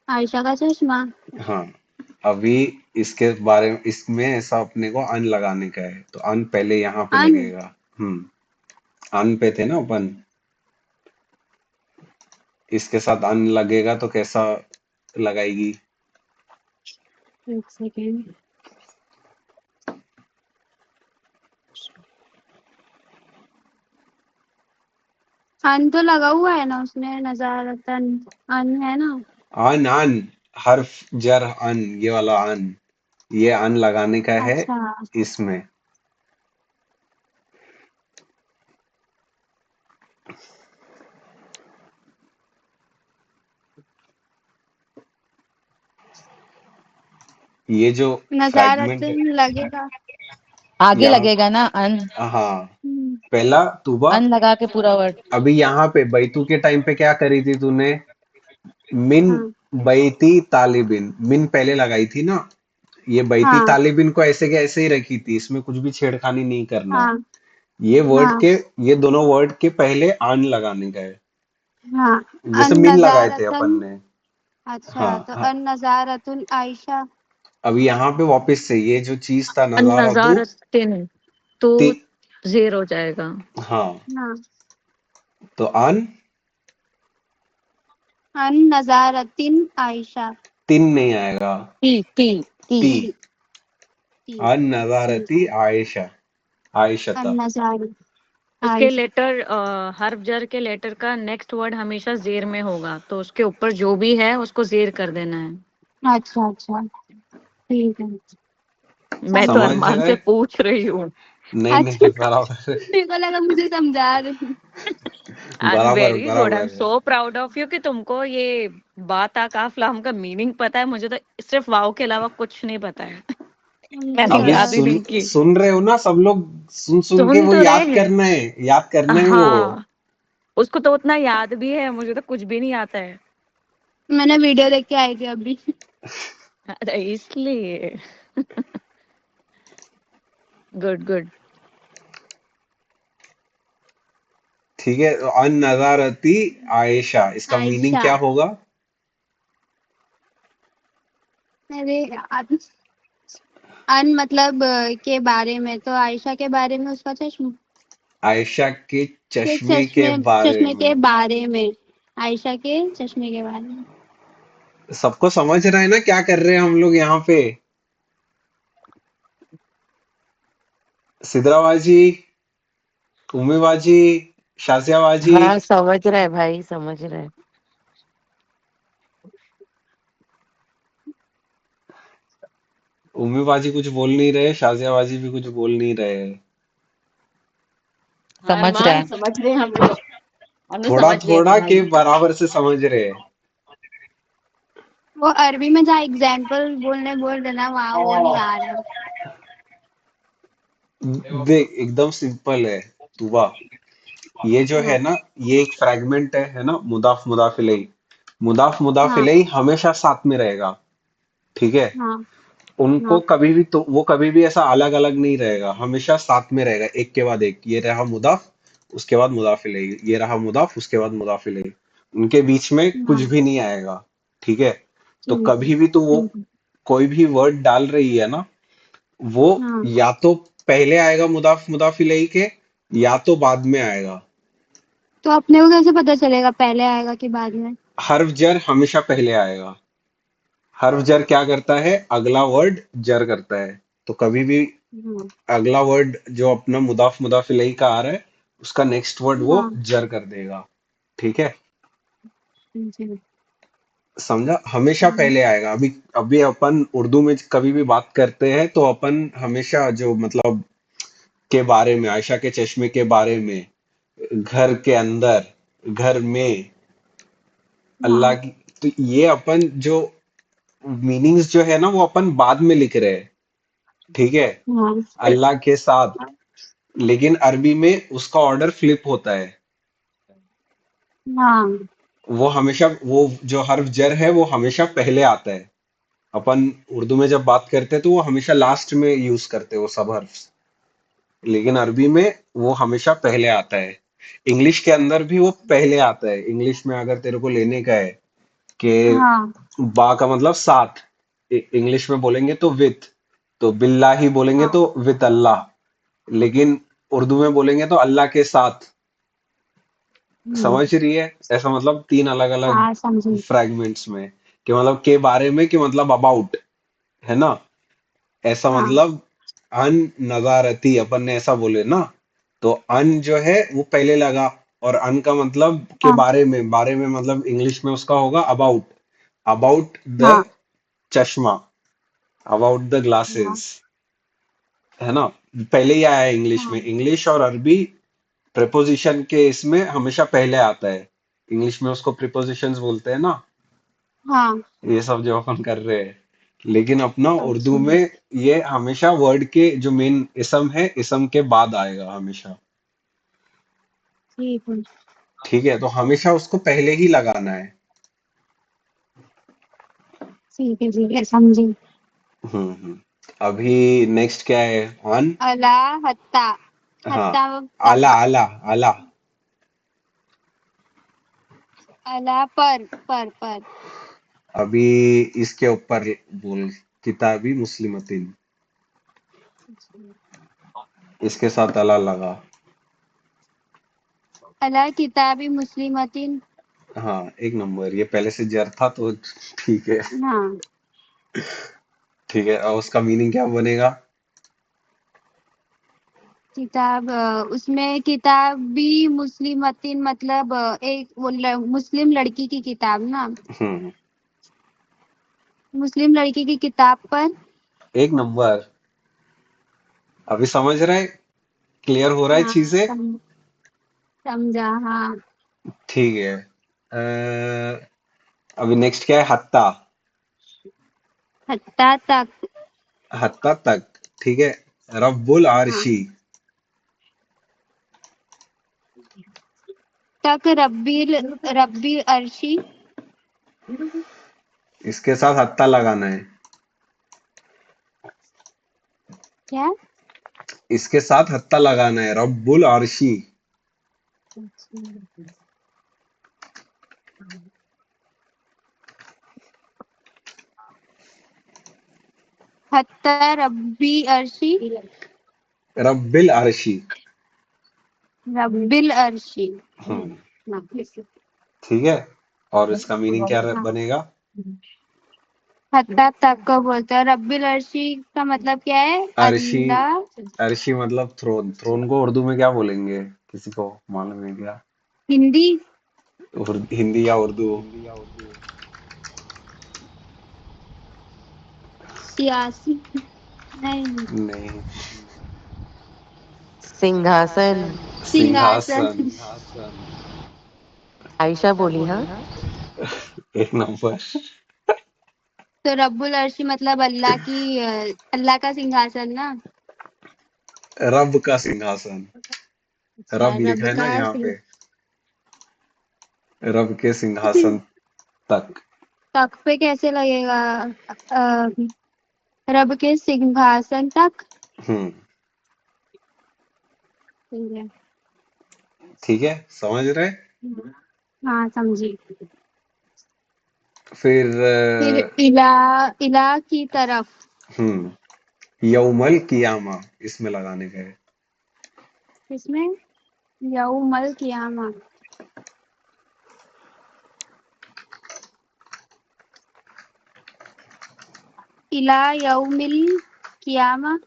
आयशा का चश्मा। हाँ। अभी इसके बारे में, इसमें ऐसा अपने को अन लगाने का है, तो अन पहले यहाँ पे अन, लगेगा। अन पे थे ना अपन। इसके साथ अन लगेगा तो कैसा लगाएगी? एक सेकेंड, अन तो लगा हुआ है ना उसमें, नजारतन अन है ना। अन अन, हर्फ जर अन, ये वाला अन, ये अन लगाने का है अच्छा इसमें। ये जो फ्रैगमेंट है नजारतन लगेगा। आगे यहाँ। लगेगा ना अन। हाँ, हम्म, पहला तुबा। अन लगा के पूरा वर्ड। अभी यहाँ पे बैतू के टाइम पे क्या करी थी तूने? मिन हाँ बैती तालिबिन, मिन पहले लगाई थी ना। ये बैती हाँ तालिबिन को ऐसे के ऐसे ही रखी थी, इसमें कुछ भी छेड़खानी नहीं करना है। हाँ ये वर्ड हाँ के, ये दोनों वर्ड के पहले आन लगाने का है। हाँ। जैसे अन मिन लगाए थे अपन नजारतन, ने। अच्छा हाँ तो हाँ। अन नजारतुल आयशा। अभी यहाँ पे वापस से ये जो चीज था नजारा तू। नजारतिन तो ती। जेर हो जाएगा। हाँ, हाँ, तो आन। अन नजारतिन आयशा। तीन नहीं आएगा। टी टी टी ती। ती, ती, अन ती, नजारती आयशा। अन आयशता। नजारी, उसके आयशा। लेटर हर्फ जर के लेटर का नेक्स्ट वर्ड हमेशा जेर में होगा, तो उसके ऊपर जो भी है उसको जेर कर देना है। अच्छा अच्छा, ठीक है, मैं तो समझ गई। समझ अरमान रहे? से पूछ रही हूँ। नहीं अच्छा, नहीं, बराबर है। मेरे को लगा मुझे समझा रही। आई एम बराबर वेरी गुड, आई एम बराबर है। सो प्राउड ऑफ यू कि तुमको ये बात आकाफलाम का मीनिंग पता है। मुझे तो सिर्फ वाव के अलावा कुछ नहीं पता है। मैंने अभी थोड़ा। याद ही नहीं की। सुन रहे हो ना सब लोग? सुन सुन के सुन वो तो रहे याद हैं। करना है, याद करना है वो। हाँ, उसको तो उतना याद भी है, मुझे तो कुछ भी नहीं आता है। मैंने वीडियो देख के आई थी अभी। अरे इसलिए। Good good. ठीक है, अन नजारती आयशा, इसका मीनिंग आयशा। क्या होगा? अरे यार, अन मतलब के बारे में, तो आयशा के बारे में उसका चश्मा। आयशा के के चश्मे के चश्मे, बारे चश्मे के में। बारे में, आयशा के चश्मे के बारे में। सबको समझ रहा है ना क्या कर रहे हैं हम लोग यहाँ पे? सिदराबाजी, उम्मीबाजी, शाजियाबाजी। हाँ समझ रहा है भाई, समझ रहा है। उम्मीबाजी कुछ बोल नहीं रहे, शाजियाबाजी भी कुछ बोल नहीं रहे। हाँ समझ रहा अरमान, है। समझ रहे हैं हम लोग। हम लोग थोड़ा समझ लिए थोड़ा के भाई। बराबर से समझ रहे हैं। वो अरबी में जहाँ एग्जाम्पल बोलने बोल रहे ना, वहाँ वो नहीं आ रहा है। देख एकदम सिंपल है तुबा। ये जो है हाँ ना, ये एक फ्रैगमेंट है ना, मुदाफ मुदाफ इलैही। मुदाफ मुदाफ हाँ इलैही हमेशा साथ में रहेगा। ठीक है? हाँ उनको हाँ। कभी भी, तो वो कभी भी ऐसा अलग अलग नहीं रहेगा, हमेशा साथ में रहेगा, एक के बाद एक। ये रहा मुदाफ, उसके बाद मुदाफ इलैही, ये रहा मुदाफ, उसके बाद मुदाफ इलैही। उनके बीच में कुछ हाँ भी नहीं आएगा। ठीक है? तो ठीक है, कभी भी तो वो ठीक है। कोई भी वर्ड डाल रही है ना, वो हाँ, या तो पहले आएगा मुदाफ मुदाफ इलैही के, या तो बाद में आएगा। तो अपने को कैसे पता चलेगा पहले आएगा कि बाद में? हर्फ जर हमेशा पहले आएगा। हर्फ जर क्या करता है? अगला वर्ड जर करता है। तो कभी भी हाँ अगला वर्ड जो अपना मुदाफ मुदाफ इलैही का आ रहा है, उसका नेक्स्ट वर्ड वो हाँ, जर कर देगा। ठीक है? जी, समझा? हमेशा हाँ पहले आएगा। अभी अभी अपन उर्दू में कभी भी बात करते हैं तो अपन हमेशा जो मतलब के बारे में, आयशा के चश्मे के बारे में, घर के अंदर, घर में, अल्लाह हाँ की, तो ये अपन जो मीनिंग्स जो है ना, वो अपन बाद में लिख रहे हैं। ठीक है? हाँ अल्लाह के साथ। लेकिन अरबी में उसका ऑर्डर फ्लिप होता है। हाँ। वो हमेशा, वो जो हर्फ जर है वो हमेशा पहले आता है। अपन उर्दू में जब बात करते हैं तो वो हमेशा लास्ट में यूज करते हैं वो सब हर्फ। लेकिन अरबी में वो हमेशा पहले आता है। इंग्लिश के अंदर भी वो पहले आता है। इंग्लिश में अगर तेरे को लेने का है कि हाँ बा का मतलब साथ, इंग्लिश में बोलेंगे तो विथ। तो बिल्लाही बोलेंगे हाँ, तो विथ अल्लाह। लेकिन उर्दू में बोलेंगे तो अल्लाह के साथ। हम्म, समझ रही है? ऐसा मतलब तीन अलग अलग हाँ समझी। फ्रैगमेंट्स में, कि मतलब के बारे में, कि मतलब अबाउट, है ना? ऐसा हाँ मतलब अन नजारती अपन ने ऐसा बोले ना, तो अन जो है वो पहले लगा। और अन का मतलब के हाँ बारे में, बारे में मतलब इंग्लिश में उसका होगा अबाउट। अबाउट द हाँ चश्मा, अबाउट द हाँ ग्लासेस, है ना? पहले ही आया है इंग्लिश में। हाँ इंग्लिश और अरबी प्रेपोजिशन के इसमें हमेशा पहले आता है। इंग्लिश में उसको प्रीपोजिशंस बोलते हैं ना, हाँ। ये सब जो अपन कर रहे हैं। लेकिन अपना अच्छा, उर्दू में ये हमेशा वर्ड के जो मेन इसम है, इसम के बाद आएगा हमेशा। ठीक है, ठीक है? तो हमेशा उसको पहले ही लगाना है। ठीक है, समझी। हम्म। अभी नेक्स्ट क्या है? ऑन। अला, हत्ता, हाँ, हत्ता तक। आला आला आला। अला, पर। अभी इसके ऊपर बोल, किताबी मुस्लिमतिन, इसके साथ अला लगा। अला किताबी मुस्लिमतिन। हाँ, एक नंबर। ये पहले से जर था तो ठीक है। हाँ, ठीक है, और उसका मीनिंग क्या बनेगा? किताब उसमें किताब भी मुस्लिम मतीन मतलब एक वो मुस्लिम लड़की की किताब ना, हम्म मुस्लिम लड़की की किताब पर। एक नंबर। अभी समझ रहे, क्लियर हो रहा है हाँ चीजें। समझा हाँ। ठीक है। अभी नेक्स्ट क्या है? हत्ता। हत्ता तक। हत्ता तक। ठीक है। रब्बुल हाँ आरशी। तक रब्बील रब्बी अर्शी। इसके साथ हत्ता लगाना है। क्या? इसके साथ हत्ता लगाना है, रब्बुल आरशी। हत्ता रब्बी अर्शी। रब्बिल आरशी। रब्बिल अर्शी। हम्म हाँ ठीक है। और इसका मीनिंग क्या हाँ। बनेगा? हत्ता तक को बोलते हैं। रब्बिल अर्शी का मतलब क्या है? अरशी। अल्लाह। अरशी मतलब थ्रोन। थ्रोन को उर्दू में क्या बोलेंगे? किसी को मालूम है क्या? हिंदी। हिंदी या उर्दू? सियासी। नहीं। नहीं। सिंहासन। सिंहासन। सिंहासन। आयशा बोली हाँ। एक नंबर। तो रब्बुल अर्शी मतलब अल्लाह का सिंहासन ना। रब का सिंहासन। अच्छा रब रब लिखा है ना का यहाँ पे। रब के सिंहासन तक। तक पे कैसे लगेगा? अ, रब के सिंहासन तक। हम्म ठीक है। ठीक है, समझ रहे। हाँ समझी। फिर फिर इला इला की तरफ। यौमल कियामा इसमें लगाने का है। इसमें यौमल कियामा। इला यौमिल कियामा।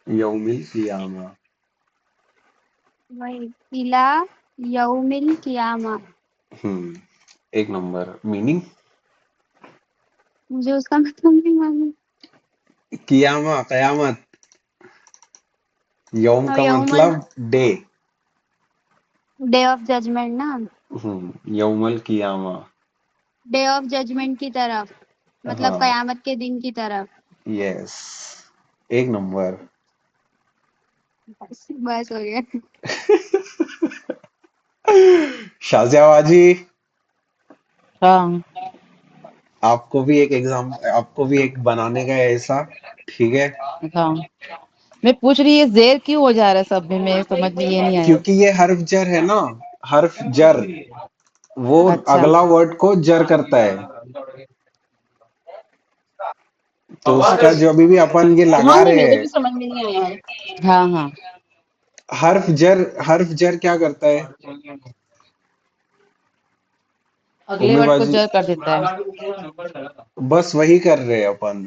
यौमिल कियामा। वही इला यौमिल कियामा। एक नंबर मीनिंग। मुझे उसका मतलब नहीं मालूम। कियामा कयामत। यौम और का यौमल मतलब डे। डे ऑफ जजमेंट ना। यौमल कियामा। डे ऑफ जजमेंट की तरफ मतलब हाँ। कयामत के दिन की तरफ। यस। एक नंबर। बस हो गया। शाहजहाबाजी। हाँ आपको भी एक बनाने का है ऐसा। ठीक है। हाँ। मैं पूछ रही है जेर क्यों हो जा रहा है सब में, मैं समझ में ये नहीं आया। क्योंकि ये हर्फ जर है ना। हर्फ जर वो अच्छा। अगला वर्ड को जर करता है। तो उसका जो अभी भी अपन ये लगा तुम्हारे रहे मेरे हैं। भी समझ में नहीं आया है। हाँ हाँ। हर्फ जर क्या करता है? अगले वर्ड को उम्मीबाजी। जर कर देता है। बस वही कर रहे हैं अपन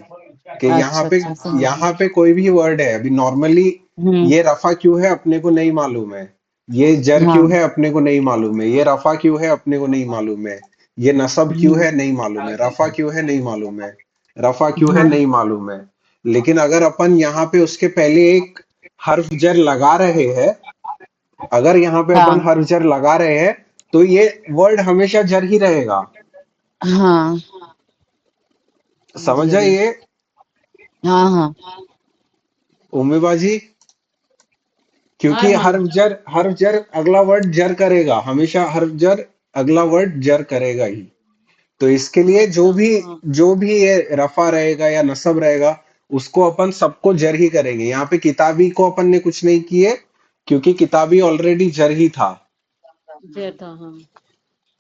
कि अच्छा अच्छा समझ गई। यहाँ पे कोई भी वर्ड है अभी नॉर्मली। हम्म। ये रफा क्यों है अपने को नहीं मालूम है। ये जर क्यों हाँ है अपने को नहीं मालूम है। ये रफा क्यों है अपने को नहीं मालूम है। ये नसब क्यों हम्म। है नहीं मालूम है। रफा क्यों है नहीं मालूम है। रफा क्यों है हाँ नहीं मालूम है। लेकिन अगर अपन यहाँ पे उसके पहले एक हर्फ जर लगा रहे हैं। अगर यहाँ पे अपन हाँ हर्फ जर लगा रहे हैं तो ये वर्ड हमेशा जर ही रहेगा। हाँ। समझ समझ गई। जाइए। हाँ हाँ। उम्मीबाजी। क्योंकि हाँ हाँ। हर्फ जर अगला वर्ड जर करेगा हमेशा। हर्फ जर अगला वर्ड जर करेगा ही। तो इसके लिए अच्छा हाँ। जो भी ये रफा रहेगा या नसब रहेगा उसको अपन सबको जर ही करेंगे। यहाँ पे किताबी को अपन ने कुछ नहीं किए क्योंकि किताबी ऑलरेडी जर ही था। जर था हाँ।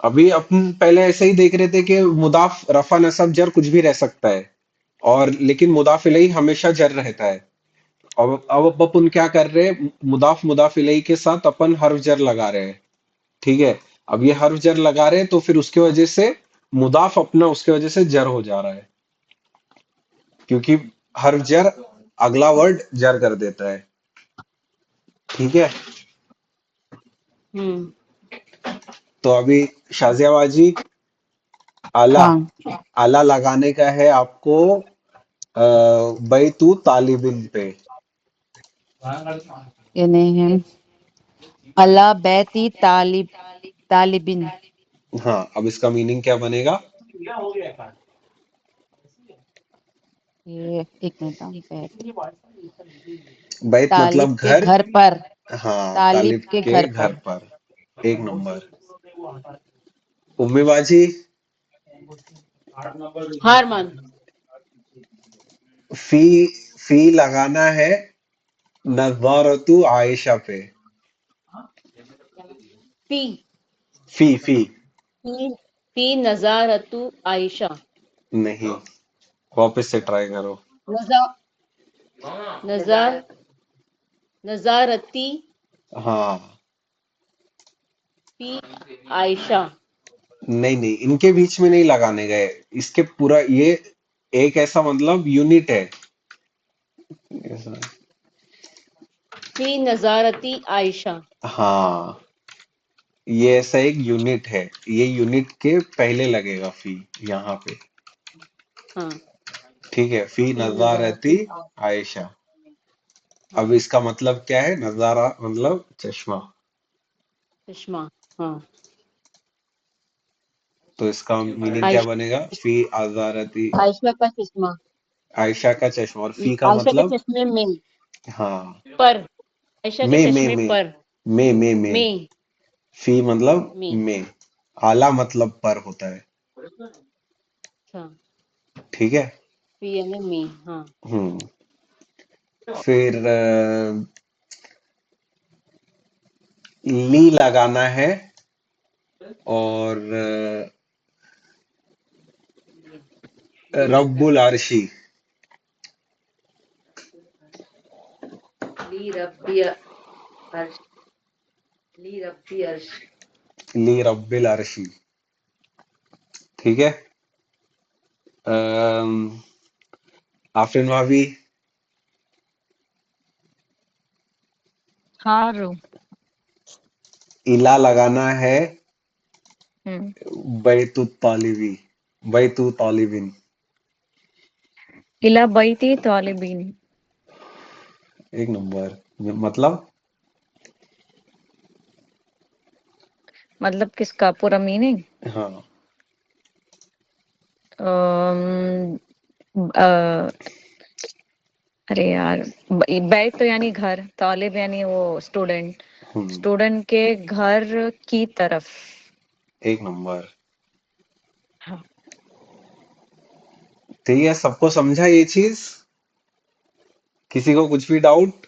अभी अपन पहले ऐसे ही देख रहे थे कि मुदाफ रफा नसब जर कुछ भी रह सकता है। और लेकिन मुदाफ इलैही हमेशा जर रहता है। अब अपन क्या कर रहे हैं? मुदाफ इलैही के साथ अपन हर्फ जर लगा रहे हैं। ठीक है। अब ये हर्फ जर लगा रहे हैं तो फिर उसकी वजह से मुदाफ अपना उसकी वजह से जर हो जा रहा है। क्योंकि हर्फ जर अगला वर्ड जर कर देता है। ठीक है, तो अभी शाजिया बाजी, आला हाँ, आला लगाने का है आपको बैतू तालिबिन पे। ये नहीं है। अला बैती तालिबिन। हाँ, अब इसका मीनिंग क्या बनेगा? ये एक मिनट, बैत तालिब मतलब के घर। घर पर। हाँ, तालिब तालिब के के घर घर पर। पर। एक नंबर। उम्मी बाजी, हार मान। फी फी लगाना है नज़ारतु आयशा पे। फी फी फी फी नजारतु आयशा। नहीं, वापस से ट्राई करो। नजा नजार नजारती हाँ, फी आयशा। नहीं नहीं, इनके बीच में नहीं लगाने गए। इसके पूरा ये एक ऐसा मतलब यूनिट है ऐसा। फी नजारती आयशा। हाँ, ये ऐसा एक यूनिट है। ये यूनिट के पहले लगेगा फी यहाँ पे। हाँ, ठीक है, फी फी नजारती नजारती आयशा। अब इसका मतलब क्या है? नजारा मतलब चश्मा। चश्मा। हाँ, तो इसका मीनिंग क्या आयशा बनेगा? फी आजारती आयशा का चश्मा। आयशा का चश्मा। और फी का आयशा के मतलब? चश्मे में हाँ, पर। आयशा के में में चश्मे में पर। में में फी मतलब में। में। आला मतलब पर होता है। अच्छा, ठीक है। फी यानी में। हाँ, हम्म। फिर ली लगाना है और रब्बुल अर्शी। ली रब्बी अर्श। ली रब्बी अर्श। ली रब्बिल अर्शी। ठीक है। अम, आफरीन भाभी, हाँ रू। इला लगाना है हम्म। बैतु तालिबी, बैतु तालिबिन। इला बैती तालिबीन। एक नंबर। मतलब मतलब किसका पूरा मीनिंग? हाँ, अरे यार, बैत तो यानी घर, तालिब यानी वो स्टूडेंट। हम्म, स्टूडेंट के घर की तरफ। एक नंबर। हाँ। ठीक है, सबको समझा ये चीज? किसी को कुछ भी डाउट?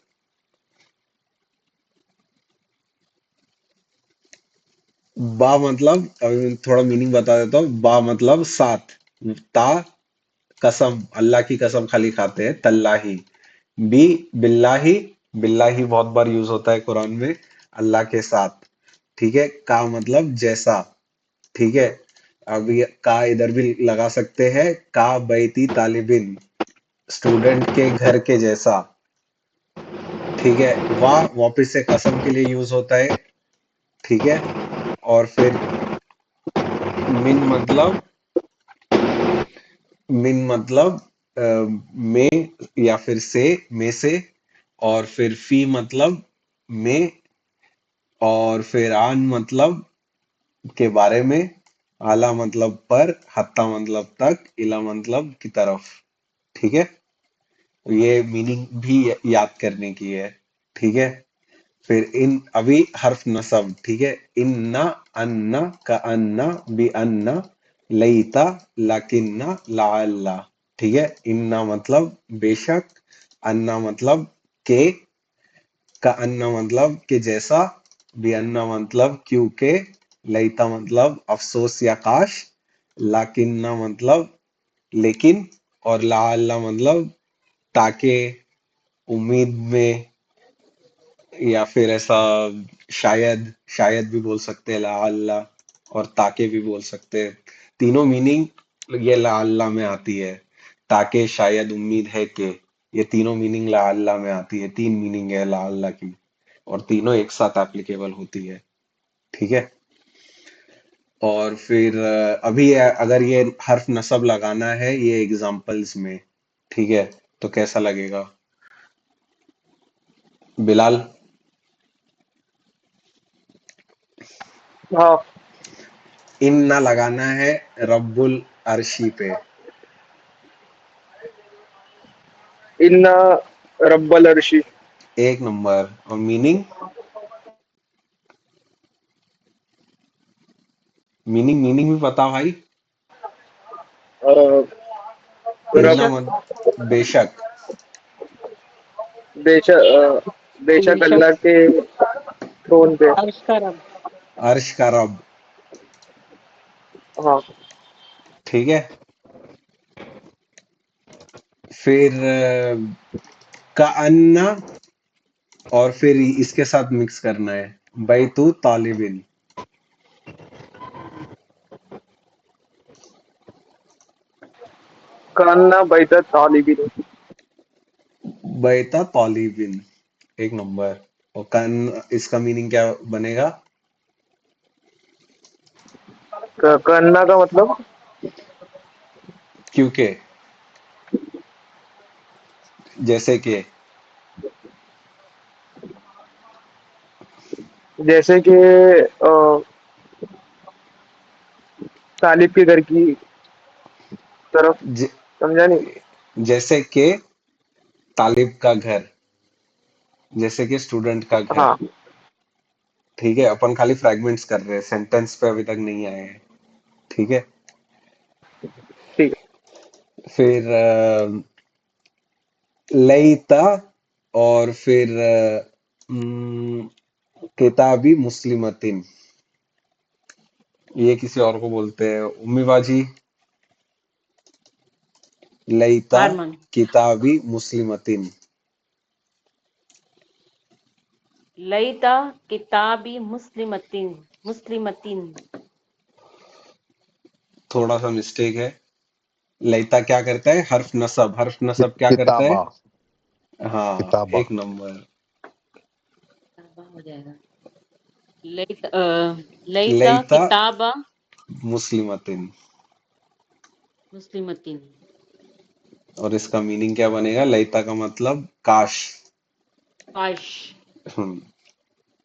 बा मतलब, अभी थोड़ा मीनिंग बता देता हूँ। बा मतलब साथ। ता कसम, अल्लाह की कसम खाली खाते हैं, तल्लाही। बी बिल्लाही, बिल्लाही बहुत बार यूज होता है कुरान में, अल्लाह के साथ। ठीक है। का मतलब जैसा। ठीक है। अब ये का इधर भी लगा सकते हैं, का बैती तालिबिन, स्टूडेंट के घर के जैसा। ठीक है। वाह वापिस से कसम के लिए यूज होता है। ठीक है। और फिर मिन मतलब, मिन मतलब में या फिर से, में से। और फिर फी मतलब में। और फिर आन मतलब के बारे में। आला मतलब पर, हत्ता मतलब तक, इला मतलब की तरफ। ठीक है। तो ये मीनिंग भी याद करने की है। ठीक है। फिर इन अभी हर्फ नसब। ठीक है। इन्ना, अन्ना, का अन्ना, बी अन्ना, लईता, लाकिन्ना, लाअल्ला। ठीक है। इन्ना मतलब बेशक, अन्ना मतलब के, का अन्ना मतलब के जैसा, बी अन्ना मतलब क्योंकि, लईता मतलब अफसोस या काश, लाकिन्ना मतलब लेकिन, और लाअल्ला मतलब ताकि, उम्मीद में, या फिर ऐसा शायद, शायद भी बोल सकते हैं ला अल्लाह, और ताके भी बोल सकते हैं। तीनों मीनिंग ये ला अल्लाह में आती है। ताके, शायद, उम्मीद है कि। ये तीनों मीनिंग ला अल्लाह में आती है, 3 मीनिंग है ला अल्लाह की, और तीनों एक साथ एप्लीकेबल होती है। ठीक है। और फिर अभी अगर ये हर्फ नस्ब लगाना है ये एग्जाम्पल्स में, ठीक है, तो कैसा लगेगा बिलाल? हाँ। इन्ना लगाना है रब्बुल अर्शी पे। इन्ना रब्बल अर्शी। एक नंबर। और मीनिंग? मीनिंग भी पता भाई? इन्ना रब बेशक। मत बेशक। बेशक बेशक बेशक। अल्लाह के थ्रोन पे। अर्श का रब। अर्श का रब। हाँ। ठीक है। फिर का अन्ना, और फिर इसके साथ मिक्स करना है बैतु तालिबिन। कान्ना बैत तालिबिन। बैता तालिबिन। एक नंबर। और कन, इसका मीनिंग क्या बनेगा? कान्ना का मतलब क्योंकि, जैसे कि, जैसे कि तालिब के घर की तरफ। ज, समझा नहीं। जैसे कि तालिब का घर, जैसे कि स्टूडेंट का घर। हाँ। ठीक है, अपन खाली फ्रैगमेंट्स कर रहे हैं, सेंटेंस पे अभी तक नहीं आए हैं। ठीक है। ठीक फिर लईता, और फिर किताबी मुस्लिमतिन, ये किसी और को बोलते हैं उम्मी बाजी। लईता हार मान। किताबी मुस्लिमतिन। लईता किताबी मुस्लिमतिन। मुस्लिमतिन। थोड़ा सा मिस्टेक है। लईता क्या करता है? हर्फ नसब क्या करता है? किताबा। हाँ, किताबा। एक नंबर। किताबा हो जाएगा। लईता लईता लईता किताबा मुस्लिमतिन। मुस्लिमतिन। और इसका मीनिंग क्या बनेगा? लईता का मतलब काश। काश। हम्म,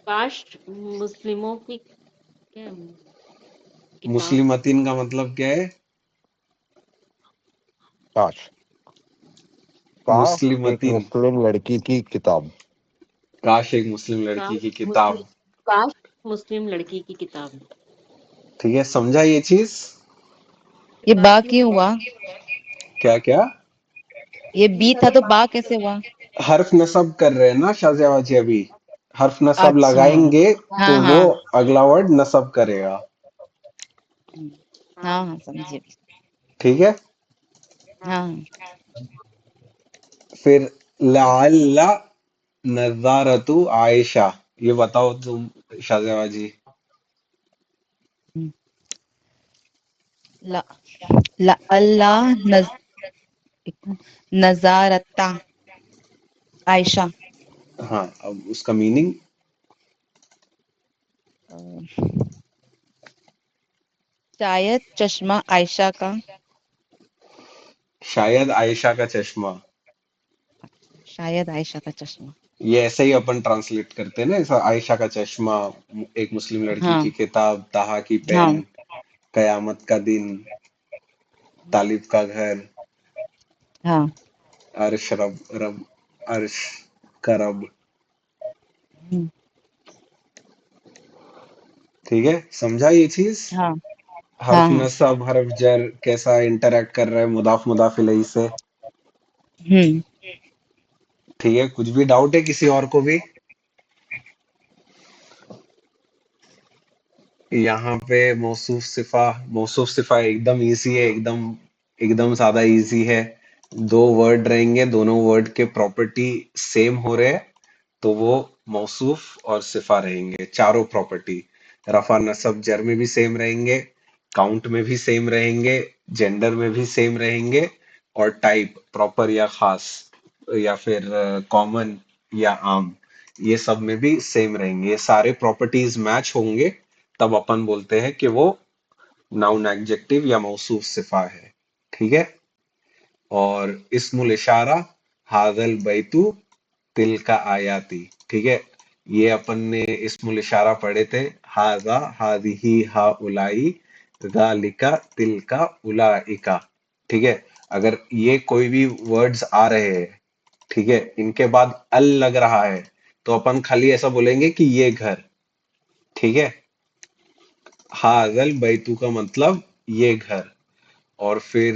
काश मुस्लिमों की क्या किताब। मुस्लिमतिन का मतलब क्या है? काश। काश एक मुस्लिमतिन। मुस्लिम लड़की की किताब। काश एक मुस्लिम लड़की काश की मुस्लिम किताब। काश मुस्लिम लड़की की किताब। ठीक है, समझा ये चीज? ये बा बा क्यों क्यों हुआ? हुआ? क्या क्या? ये बी बी था था तो तो बा बा कैसे कैसे हुआ? हुआ? हर्फ नसब कर रहे हैं ना शाहजेवा जी अभी। हर्फ नसब अच्छा। लगाएंगे तो हाँ वो हाँ। अगला वर्ड नसब करेगा। हम्म, हाँ हाँ हाँ समझे। ठीक है। हाँ। हाँ। फिर लअल्ला नज़ारतु आयशा, ये बताओ तुम शाहजेवा जी। हम्म, ला ला अल्लाह नजारता आयशा। हाँ, अब उसका मीनिंग? अ, शायद चश्मा आयशा का। शायद आयशा का चश्मा। शायद आयशा का चश्मा। ये ऐसे ही अपन ट्रांसलेट करते हैं ना, ऐसा आयशा का चश्मा, एक मुस्लिम लड़की हाँ की किताब, ताहा की हाँ पेन, कयामत का दिन, तालिब का घर, हाँ। अर्श रब रब, अर्श का रब। हम्म, ठीक है, समझा ये चीज? हाँ हाँ हर्फ हाँ। नसब हर्फ जर कैसा इंटरैक्ट कर रहा है मुदाफ मुदाफ इलैहि से। हम्म। ठीक है, कुछ भी डाउट है किसी और को भी? यहाँ पे मौसूफ सिफा एकदम इजी है, एकदम एकदम ज्यादा इजी है। दो वर्ड रहेंगे, दोनों वर्ड के प्रॉपर्टी सेम हो रहे हैं, तो वो मौसूफ और सिफा रहेंगे। चारों प्रॉपर्टी रफा नसब जर में भी सेम रहेंगे, काउंट में भी सेम रहेंगे, जेंडर में भी सेम रहेंगे, और टाइप प्रॉपर या खास या फिर कॉमन या आम, ये सब में भी सेम रहेंगे। ये सारे प्रॉपर्टीज मैच होंगे तब अपन बोलते हैं कि वो नाउन एडजेक्टिव या मौसूफ सिफा है। ठीक है। और इस्मुल इशारा हाजल बैतु तिल का आयाती। ठीक है। ये अपन ने इस्मुल इशारा पढ़े थे, हाजा हाजिही हा उलाई गालिका तिल का उलाइका। ठीक है। अगर ये कोई भी वर्ड्स आ रहे हैं, ठीक है, इनके बाद अल लग रहा है, तो अपन खाली ऐसा बोलेंगे कि ये घर। ठीक है। हाजल बैतु का मतलब ये घर। और फिर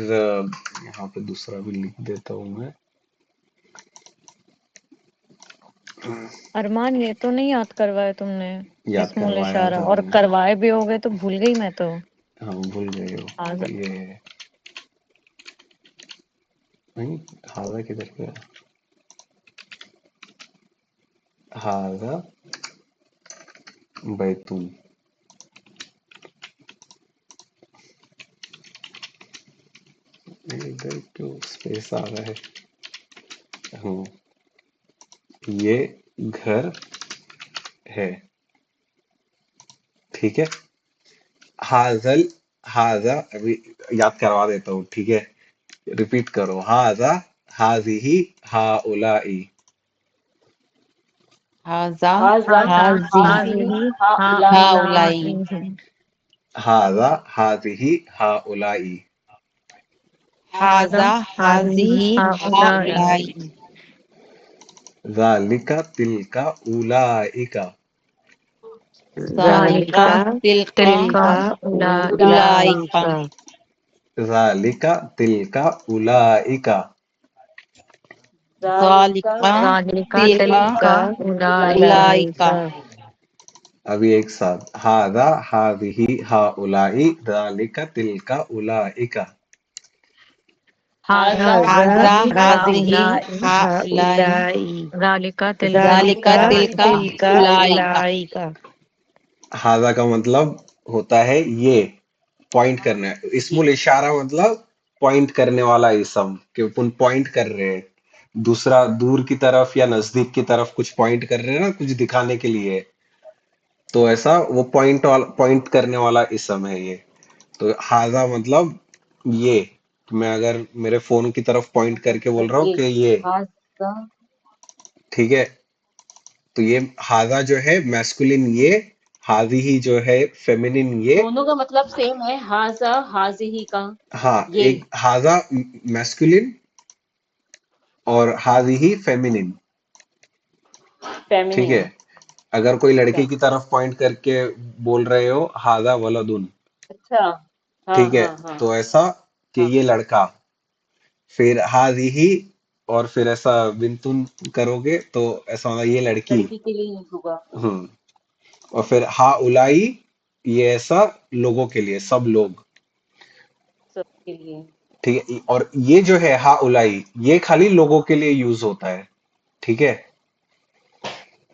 यहाँ पे दूसरा भी लिख देता हूं मैं। अरमान, ये तो नहीं याद करवाया तुमने। याद इस्मुल करवाया इशारा, था और मैंने। करवाए भी होगे तो भूल गई मैं तो। हाँ, भूल गए हो। आज ये नहीं, हाजा किधर गया? हाजा बैतून। इधर क्यों स्पेस आ रहा है? हाँ, ये घर है। ठीक है। हाजल, हाजा अभी याद करवा देता हूँ। ठीक है। रिपीट करो, हाजा हाजिही हाउलाई। हाजा हाजा हाजी हाजिही हाँ हाउलाई उलाई। हाजा हाजिही हाउलाई। हाजा हाजा हाजी हाजिही हाँ हाउलाई उलाई। ज़ालिका तिलका उलाइका। ज़ालिका जालिका तिलका तिलका उलाइका उलाइका। ज़ालिका तिलका उलाइका। जालिका ज़ालिका जालिका तिलका तिलका उलाइका उलाइका। अभी एक साथ, हाजा हाजिही हाउलाई ज़ालिका तिलका उलाइका। हाजा हाजा हाजा हाजिही हाजिही हाजिही हाउलाई हाउलाई। जालिका ज़ालिका तिलका तिलका तिलका उलाइका। उलाइका। हाजा का मतलब होता है ये, पॉइंट करना है। इस्मुल इशारा मतलब पॉइंट करने वाला इसम, कि अपन पॉइंट कर रहे हैं दूसरा दूर की तरफ या नजदीक की तरफ, कुछ पॉइंट कर रहे हैं ना, कुछ दिखाने के लिए। तो ऐसा वो पॉइंट करने वाला इसम है ये। तो हाजा मतलब ये, मैं अगर मेरे फोन की तरफ पॉइंट करके बोल रहा हूँ ये कि ये, हाजा ठीक है, तो ये हाजा जो है मैस्कुलिन, ये हाजी ही जो है फेमिनिन ये। दोनों का मतलब सेम है, हाजा हाजिही का हाँ, ये एक हाजा मैस्कुलिन और हाजी ही फेमिनिन। ठीक है। फेमिनिन। अगर कोई अच्छा लड़के की तरफ पॉइंट करके बोल रहे हो हाजा वलदुन, अच्छा। हाँ ठीक है, हाँ हाँ तो ऐसा कि हाँ। ये लड़का। फिर हाजी ही, और फिर ऐसा बिंतुन करोगे तो ऐसा होगा ये लड़की। लड़की के लिए यूज होगा। हम्म। और फिर हा उलाई, ये ऐसा लोगों के लिए, सब लोग। सबके लिए। ठीक है। और ये जो है हा उलाई, ये खाली लोगों के लिए यूज होता है। ठीक है।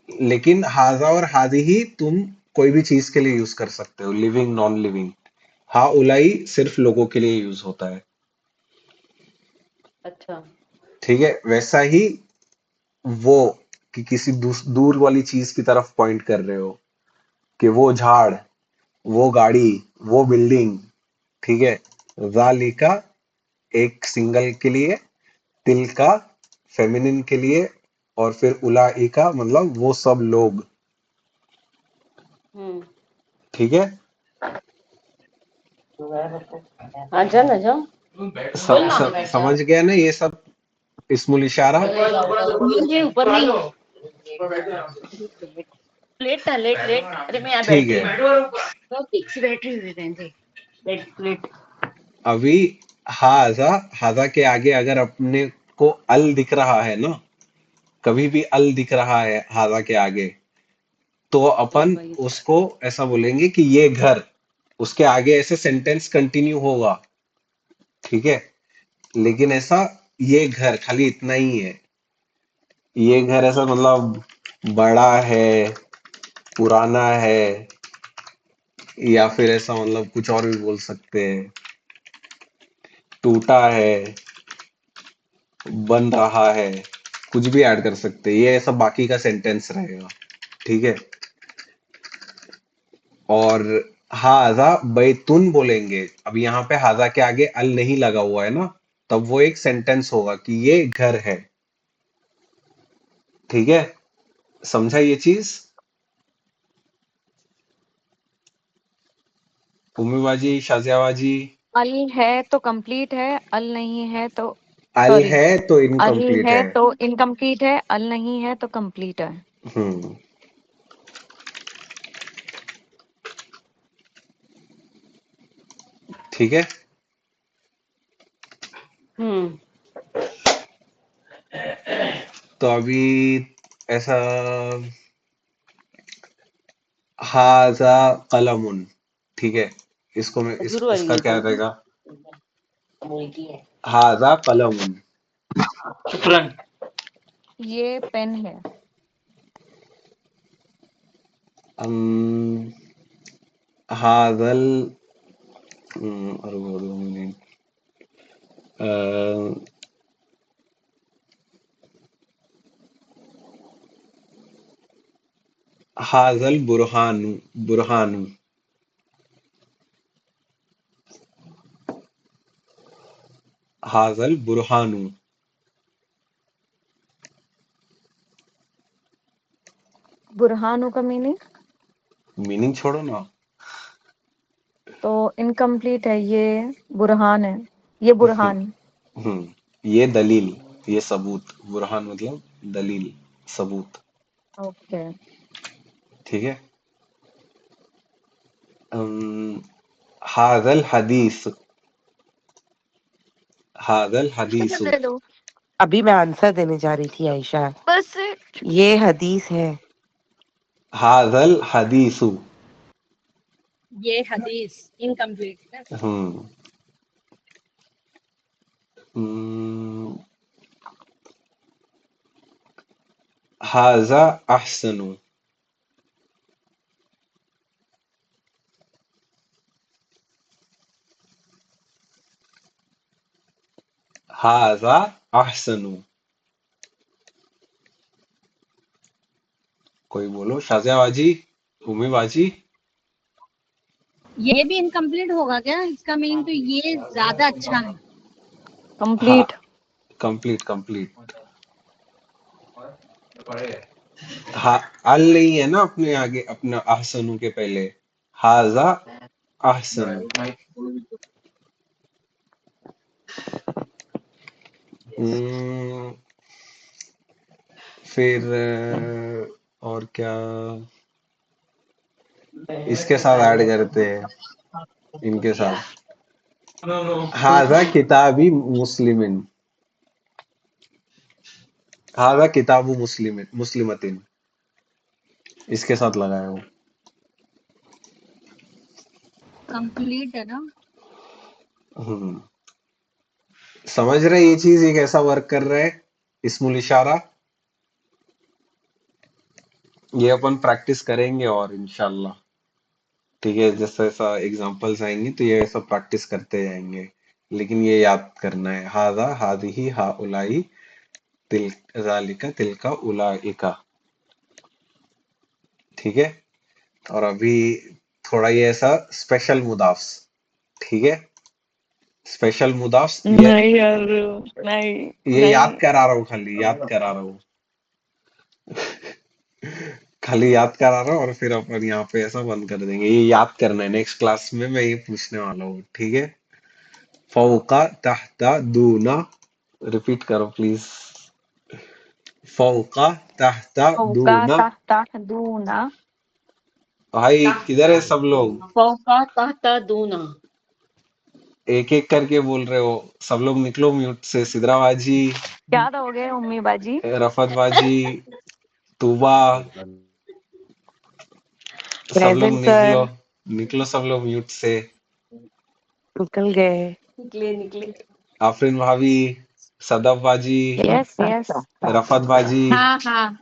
लेकिन हाजा और हादी ही तुम कोई भी चीज के लिए यूज कर सकते हो, लिविंग नॉन लिविंग। हा उलाई सिर्फ लोगों के लिए यूज होता है। अच्छा। ठीक है। वैसा ही वो, कि किसी दूर वाली चीज की तरफ पॉइंट कर रहे हो, कि वो झाड़, वो गाड़ी, वो बिल्डिंग। ठीक है। जालिका एक सिंगल के लिए, तिल का फेमिनिन के लिए, और फिर उलाई का मतलब वो सब लोग। हम्म। ठीक है। हाँ जा ना जाओ, बोल ना। समझ गया ना ये सब इस्मुल इशारा? मुझे ऊपर नहीं, लेट था, लेट लेट। अरे मैं यहाँ ठीक बैठी है। हूँ, तो पीछे बैठी हुई बहन जी। Late late. अभी हाजा, हाजा के आगे अगर अपने को अल दिख रहा है ना, कभी भी अल दिख रहा है हाजा के आगे, तो तो अपन भाई उसको ऐसा बोलेंगे कि ये घर। उसके आगे ऐसे सेंटेंस कंटिन्यू होगा। ठीक है। लेकिन ऐसा, ये घर खाली इतना ही है। ये घर ऐसा मतलब बड़ा है, पुराना है, या फिर ऐसा मतलब कुछ और भी बोल सकते हैं, टूटा है, बन रहा है। कुछ भी ऐड कर सकते हैं, ये सब बाकी का सेंटेंस रहेगा। ठीक है। और हाजा बैतुन बोलेंगे, अब यहाँ पे हाजा के आगे अल नहीं लगा हुआ है ना, तब वो एक सेंटेंस होगा कि ये घर है। ठीक है, समझा ये चीज? उम्मी बाजी, शाजिया बाजी। अल है तो कंप्लीट है, अल नहीं है तो अल सॉरी, है तो अल इनकम्प्लीट है है। तो इनकम्प्लीट है, अल नहीं है तो कंप्लीट है। हम्म। ठीक है। हम्म। तो अभी ऐसा, हाजा कलमुन। ठीक है, इसको मैं जरूर वाली इसका है क्या तो रहेगा? हाजा कलमुन। शुक्रन। ये पेन है। अम, हाजल रुको 2 मिनट। अ, हाजल बुरहानु। बुरहानु। हाजल बुरहानु। बुरहानु का मीनिंग छोड़ो ना। तो इनकम्प्लीट है, ये बुरहान है, ये बुरहान। ये दलील, ये सबूत। बुरहान मतलब दलील, सबूत। ओके। ठीक है। अम, हाजल हदीस। हाजल हदीसु। दे दो अभी मैं आंसर देने जा रही थी आयशा। बस। ये हदीस है। हाजल हदीसु। ये हदीस इनकम्प्लीट। हम्म। हम्म, हाजा अहसनु। हाजा अहसनु। कोई बोलो, शाजिया बाजी, उम्मी बाजी। ये भी इनकम्प्लीट होगा क्या? इसका मीनिंग तो ये ज्यादा अच्छा है। हाँ, कंप्लीट। Complete complete. हाँ, अल नहीं है ना अपने आगे, अपना अहसनु के पहले। हाजा अहसनु। हम्म, फिर और क्या इसके साथ ऐड करते हैं, इनके साथ। हाजा किताबी मुस्लिमिन। हाजा किताबु मुस्लिमिन मुस्लिमतिन, इसके साथ लगाया हूँ। कंप्लीट है ना? हम्म, समझ रहे ये चीज, ये कैसा वर्क कर रहा है? इस्मुल इशारा, ये अपन प्रैक्टिस करेंगे और इंशाल्लाह। ठीक है, जैसा जैसा एग्जांपल्स आएंगे तो ये सब प्रैक्टिस करते जाएंगे। लेकिन ये याद करना है, हाजा हादिही हाउलाई तिल जालिका तिलका उलाइका। ठीक है। और अभी थोड़ा ये ऐसा स्पेशल मुदाफ्स। ठीक है, स्पेशल मुदाफ्स नहीं यार, नहीं। ये नहीं। याद करा रहा हूँ, खाली याद करा रहा हूँ। खाली याद करा रहा हूँ और फिर अपन यहाँ पे ऐसा बंद कर देंगे। ये याद करना है, नेक्स्ट क्लास में मैं ये पूछने वाला हूँ। ठीक है। फौका तहता दूना, रिपीट करो प्लीज। फौका तहता फौका दूना। तहता दूना। भाई किधर है सब लोग? फौका तहता दूना। एक एक करके बोल रहे हो, सब लोग निकलो म्यूट से। सिद्रा बाजी, क्या दोगे उम्मी बाजी? रफत बाजी, तूबा, सब लोग प्रेजेंट निकलो। सर। निकलो सब लोग म्यूट से। निकल गए। निकले निकले। आफरीन भाभी, सदफ बाजी, यस यस। रफत बाजी। हाँ हाँ,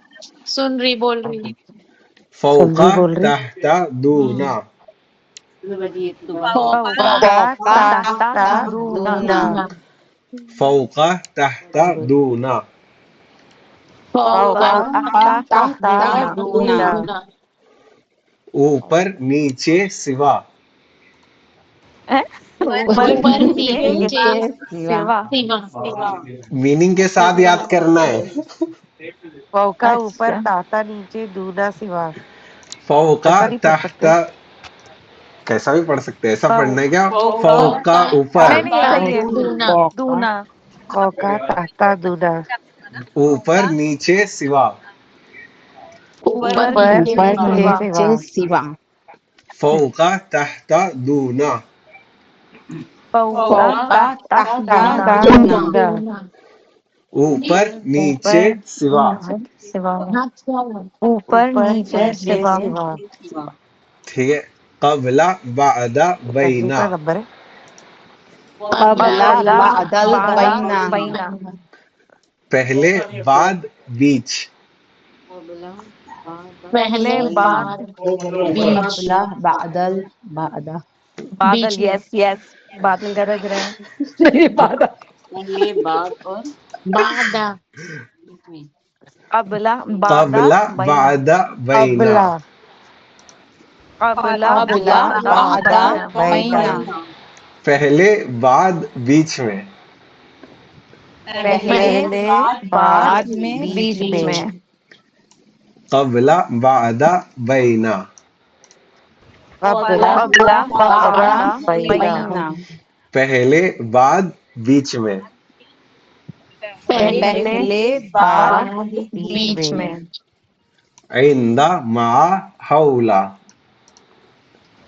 सुन रही, बोल रही। फौका समझी बोल रही। तहता दूना। फौका फौका तहता तहता दूना। दूना। फौका तहता गुड। दूना। फौका तहता तहता दूना दूना ऊपर नीचे सिवा। हैं? ऊपर ऊपर नीचे नीचे सिवा सिवा। मीनिंग के साथ याद करना है। फौका ऊपर अच्छा, तहता नीचे दूना सिवा। फौका ऐसा नहीं पढ़ सकते? तहता, कैसा भी पढ़ सकते हैं, ऐसा फौ पढ़ना है क्या? फौ फौका ऊपर, नहीं नहीं, ये सही है। फौका दूना। फौका तहता दूना ऊपर नीचे सिवा। ऊपर ऊपर नीचे ऊपर नीचे सिवा। सिवा। नीचे सिवा फौका तहता दूना। फौका फौका तहता दूना। तहता तहता दूना दूना ऊपर नीचे ऊपर सिवा। नीचे सिवा। ऊपर ऊपर नीचे नीचे सिवा। सिवा। ठीक है। कबला बादा तकलीफ बैना। का नंबर है। कबला कबला बादल बादा बैना बैना। पहले बाद बीच। पहले बाद बीच। कबला बादल बादा बादल, यस यस, बादल गरज रहे हैं। नहीं बादल बादा कबला बादा कबला बैना। बादा बैना। अबला कबला कबला बादा बादा बैना। बैना बैना पहले बाद बीच में। पहले पहले बाद बाद बाद में बीच बीच में। में। कबला बादा बैना। कबला कबला बादा बादा बादा बैना बैना। पहले बाद बीच में। पहले पहले बाद बाद बाद बीच बीच में। में। इंदा मा हौला।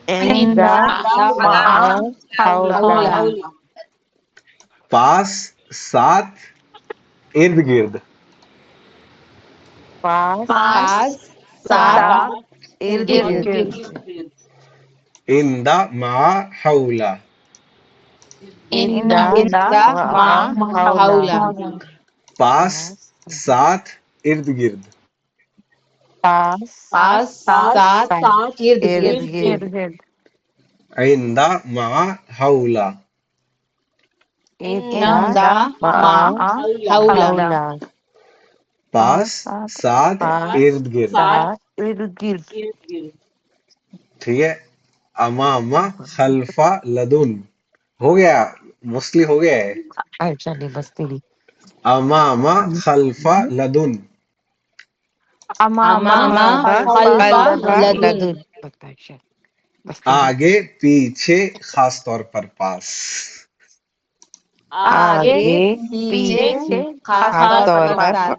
इंदा मा मा हौला। हौला पास साथ इर्द गिर्द। पास पास साथ साथ सात इर्द इर्द गिर्द। गिर्द। इंदा मा हौला। इंदा इंदा मा मा हौला हौला पास पास साथ इर्द गिर्द। पास पास सात साथ इर्द इर्द गिर्द इर्द गिर्द। गिर्द। इंदा मा हौला इंदा इंदा मा मा हौला हौला हौला पास सात साथ पास इर्द गिर्द। साथ इर्द गिर्द। ठीक है। अमामा खल्फा लदुन। हो गया, मोस्टली हो गया है। अच्छा नहीं बस तेरी। अमामा खल्फा लदुन। अमामा अमामा अमामा खल्फा खल्फा खल्फा लदुन। लदुन लदुन बता शायद बस तेरी। आगे पीछे खास तौर पर पास। आगे आगे पीछे पीछे पीछे खास खास तौर खास तौर पर पर साथ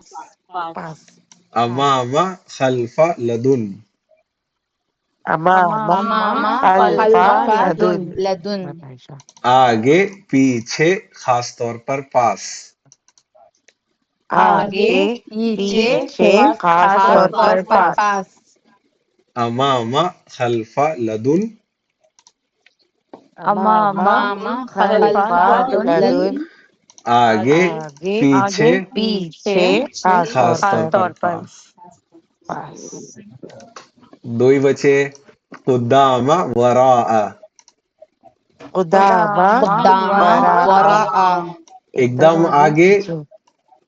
पास। अमामा खल्फा लदुन। अमामा अमामा अमामा खल्फा खल्फा खल्फा लदुन। लदुन लदुन बता शायद। आगे पीछे खास तौर पर पास। आगे आगे पीछे पीछे खास खास खास तौर तौर पर तौर पर पर पास। पास। पास अमामा खल्फा लदुन। अमामा अमामा अमामा खल्फा खल्फा खल्फा लदुन। लदुन लदुन आगे आगे पीछे आगे पीछे पीछे खास तौर खास खास तौर पर पर तौर पर। पास। पास। दो ही बचे। कुदामा वरा। खुदामा खुदामा कद्दामा वरा। वरा वराआ एकदम एकदम आगे आगे पीछे।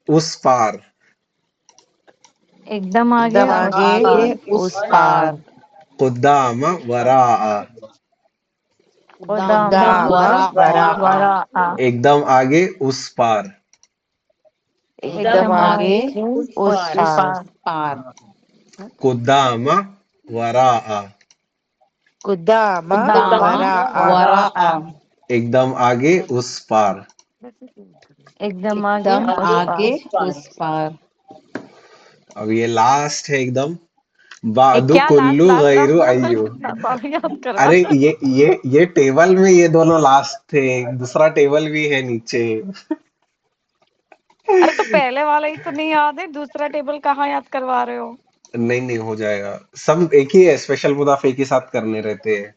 उस पार। एकदम आगे एकदम उस आगे आगे पार। उस उस पार पार। कुदामा वरा। कद्दामा खुदामा खुदामा वराआ वरा वरा। एकदम आगे उस पार। एकदम एकदम आगे आगे उस उस पार। पार। पार कुदामा वरा। खुदामा खुदामा वरा वरा। वराआ एकदम आगे उस पार। एकदम आगे एकदम उस आगे पार। उस पार अब ये लास्ट है एकदम। बादु क्या लास्ट कुल्लू लास्ट गैरू अय्यू। लास्ट सॉरी याद करवा। अरे ये टेबल में ये दोनों लास्ट थे, दूसरा टेबल भी है नीचे। अरे तो पहले वाला ही तो नहीं याद है, दूसरा टेबल कहाँ याद करवा रहे हो? नहीं नहीं हो जाएगा, सब एक ही है, स्पेशल मुदाफ एक ही साथ करने रहते हैं।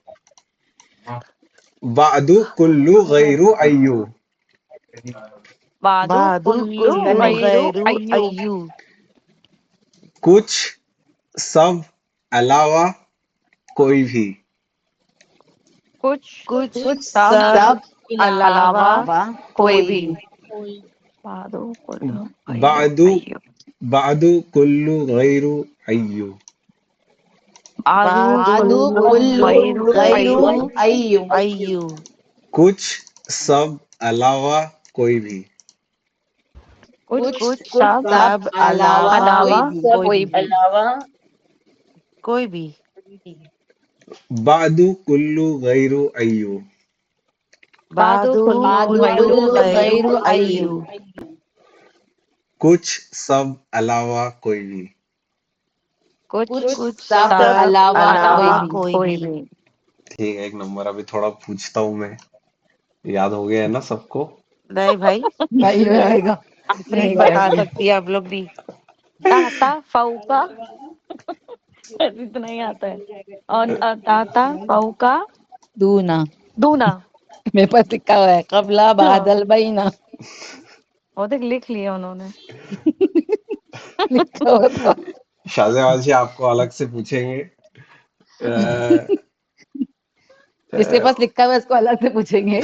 बादु कुल्लू गैरू अय्यू। बादू बादु कुल्लू कुल्लू गैरू गैरू अय्यू। अय्यू। कुछ सब अलावा कोई भी। कुछ कुछ कुछ सब सब सब अलावा अलावा वा कोई कोई भी। भी। बादू कुल्लू गैरू बादु अय्यू। बादु कुल्लु गैरु अय्यु। बादू बादु कुल्लू कुल्लु गैरू गैरु अय्यू अय्यु। अय्यू। कुछ सब अलावा कोई भी। कुछ कुछ कुछ सब सब सब अलावा अलावा कोई अलावा भी। कोई भी। कोई भी। बादु कुल्लु गैरु अय्यू। बादू बादू कुल्लू बादु कुल्लू गैरू कुल्लु अय्यू गैरू गैरु अय्यु। अय्यू। कुछ सब अलावा कोई भी। कुछ कुछ कुछ सब सब सब अलावा कोई अलावा अलावा भी। कोई कोई भी। भी। ठीक है, एक नंबर। अभी थोड़ा पूछता हूँ मैं। याद हो गया है ना सबको? नहीं भाई, नहीं आएगा। आप नहीं नहीं बता करेंगे। सकती है आप लोग भी। ताता फौका इतना ही आता है। और ताता फौका दूना। दूना। मेरे पास लिखा हुआ है कबला हाँ, बादल बईना। वो देख लिख लिया उन्होंने। लिखा हुआ था। शाहजवान जी आपको अलग से पूछेंगे। जिसके पास लिखा हुआ है उसको अलग से पूछेंगे।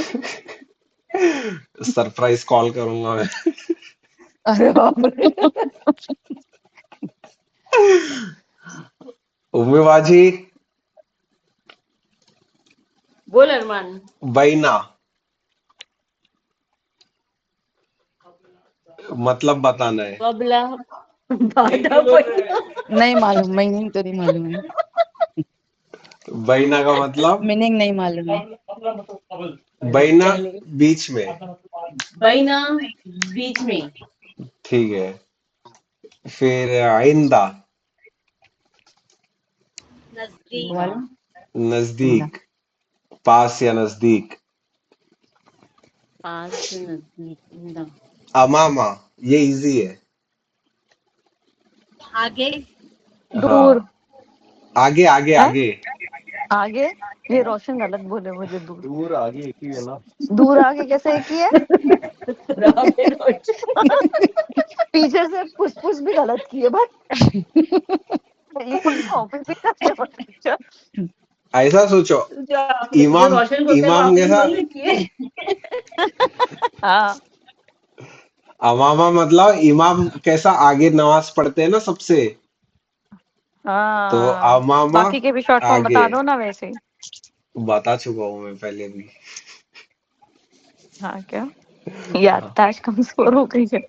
सरप्राइज कॉल करूंगा मैं। अरे बाप रे। उम्मीबाजी बोल अरमान। बैना मतलब बताना है। कबला बाधा बना। नहीं मालूम, मीनिंग तो नहीं मालूम है। बैना का मतलब मीनिंग नहीं मालूम है। बैना पहले बीच में। बहना बीच में। ठीक है। फिर आइंदा नजदीक। मालूम। नजदीक, पास या नजदीक। पास से नजदीक। इंदा। अमामा, ये इजी है। आगे। दूर हाँ, आगे आगे है। आगे। आगे। ये रोशन गलत बोले मुझे। दूर दूर आगे एक ही है ना। दूर आगे कैसे एक ही है। रामे रोशन। पीछे से पुश पुश भी गलत किए बट टेलीफोन कॉपी भी करते हो टीचर। ऐसा सोचो, जो इमाम रोशन को होते हैं वो इमाम के आपने साथ बोल किए। हाँ अमामा मतलब इमाम कैसा आगे नमाज पढ़ते हैं ना सबसे। तो हाँ। अमामा बाकी के भी शॉर्ट फॉर्म आगे। बता दो ना वैसे ही। बता चुका हूँ मैं पहले भी। हाँ क्या हाँ। याददाश्त कमजोर हो गई है।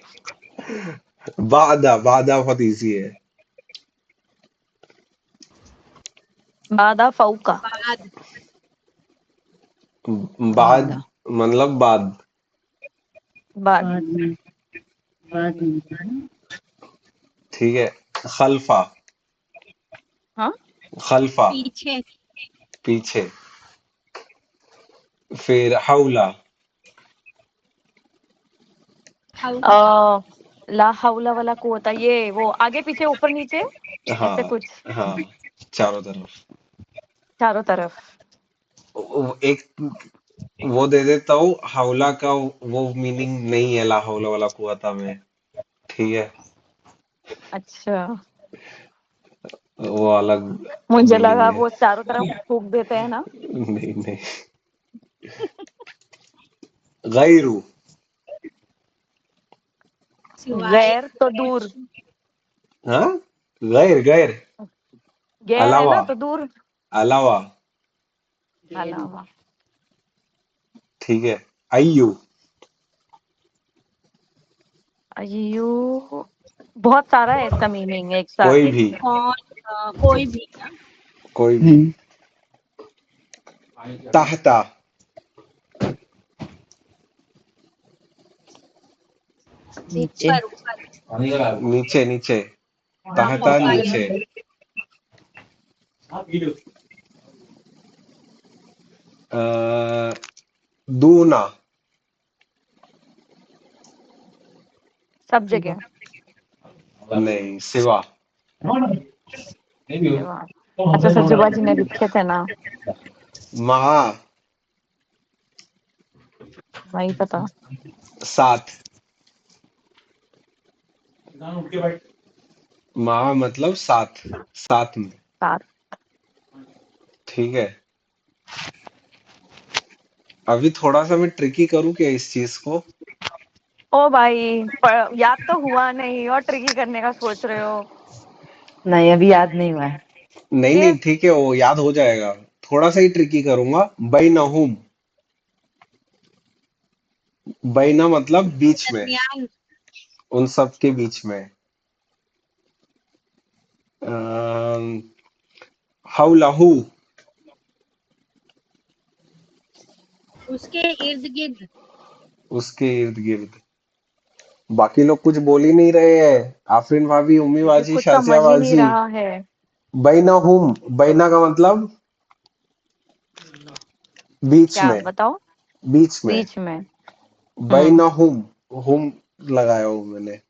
बादा बादा बहुत इजी है। बादा फौका। बाद। बाद बादा। मतलब बाद। बाद। बाद में। बाद में। ठीक है। खल्फा, हाँ खल्फा पीछे। पीछे। फिर हौला, हल्का। ला हौला वाला कुव्वता ये वो आगे पीछे ऊपर नीचे ऐसे हाँ कुछ हाँ, चारों तरफ। चारों तरफ। एक वो दे देता हूँ, हौला का वो मीनिंग नहीं है ला हौला वाला कुआता में। ठीक है, अच्छा वो अलग मुझे मीनिंग लगा है। वो चारों तरफ फूक देते हैं ना। नहीं नहीं। गैरू, सिवाय। गैर तो दूर। हाँ, गैर गैर, गैर है अलावा ना तो दूर। अलावा। अलावा। ठीक है। अय्यू, यू बहुत सारा है इसका मीनिंग एक साथ। कोई भी कौन। कोई भी ना। कोई भी। हम्म। ताहता, नीचे। ऊपर ऊपर। नीचे नीचे। हाँ ताहता फौका नीचे। अ, दूना, सब जगह। नहीं सिवा। सेवा। अच्छा सजुबा जी ने लिखे थे ना। महा, वही पता। साथ। महा मतलब साथ, साथ में। साथ। ठीक है। अभी थोड़ा सा मैं ट्रिकी करूँ क्या इस चीज को? ओ भाई याद तो हुआ नहीं और ट्रिकी करने का सोच रहे हो। नहीं, अभी याद नहीं हुआ है। नहीं ये नहीं ठीक है, वो याद हो जाएगा। थोड़ा सा ही ट्रिकी करूंगा। बैनहुम। बैना मतलब बीच में, दरमियान। उन सब के बीच में। अम, हौलहू। उसके इर्द गिर्द। उसके इर्द गिर्द। बाकी लोग कुछ बोल ही नहीं रहे हैं। आफरीन भाभी, उम्मी मुझे बाजी, कुछ शाजिया समझ ही नहीं बाजी। रहा है। बैनहुम, बैना का मतलब बीच क्या में। बताओ। बीच में। बीच में। हम्म। बैनहुम। हुम लगाया हूं मैंने।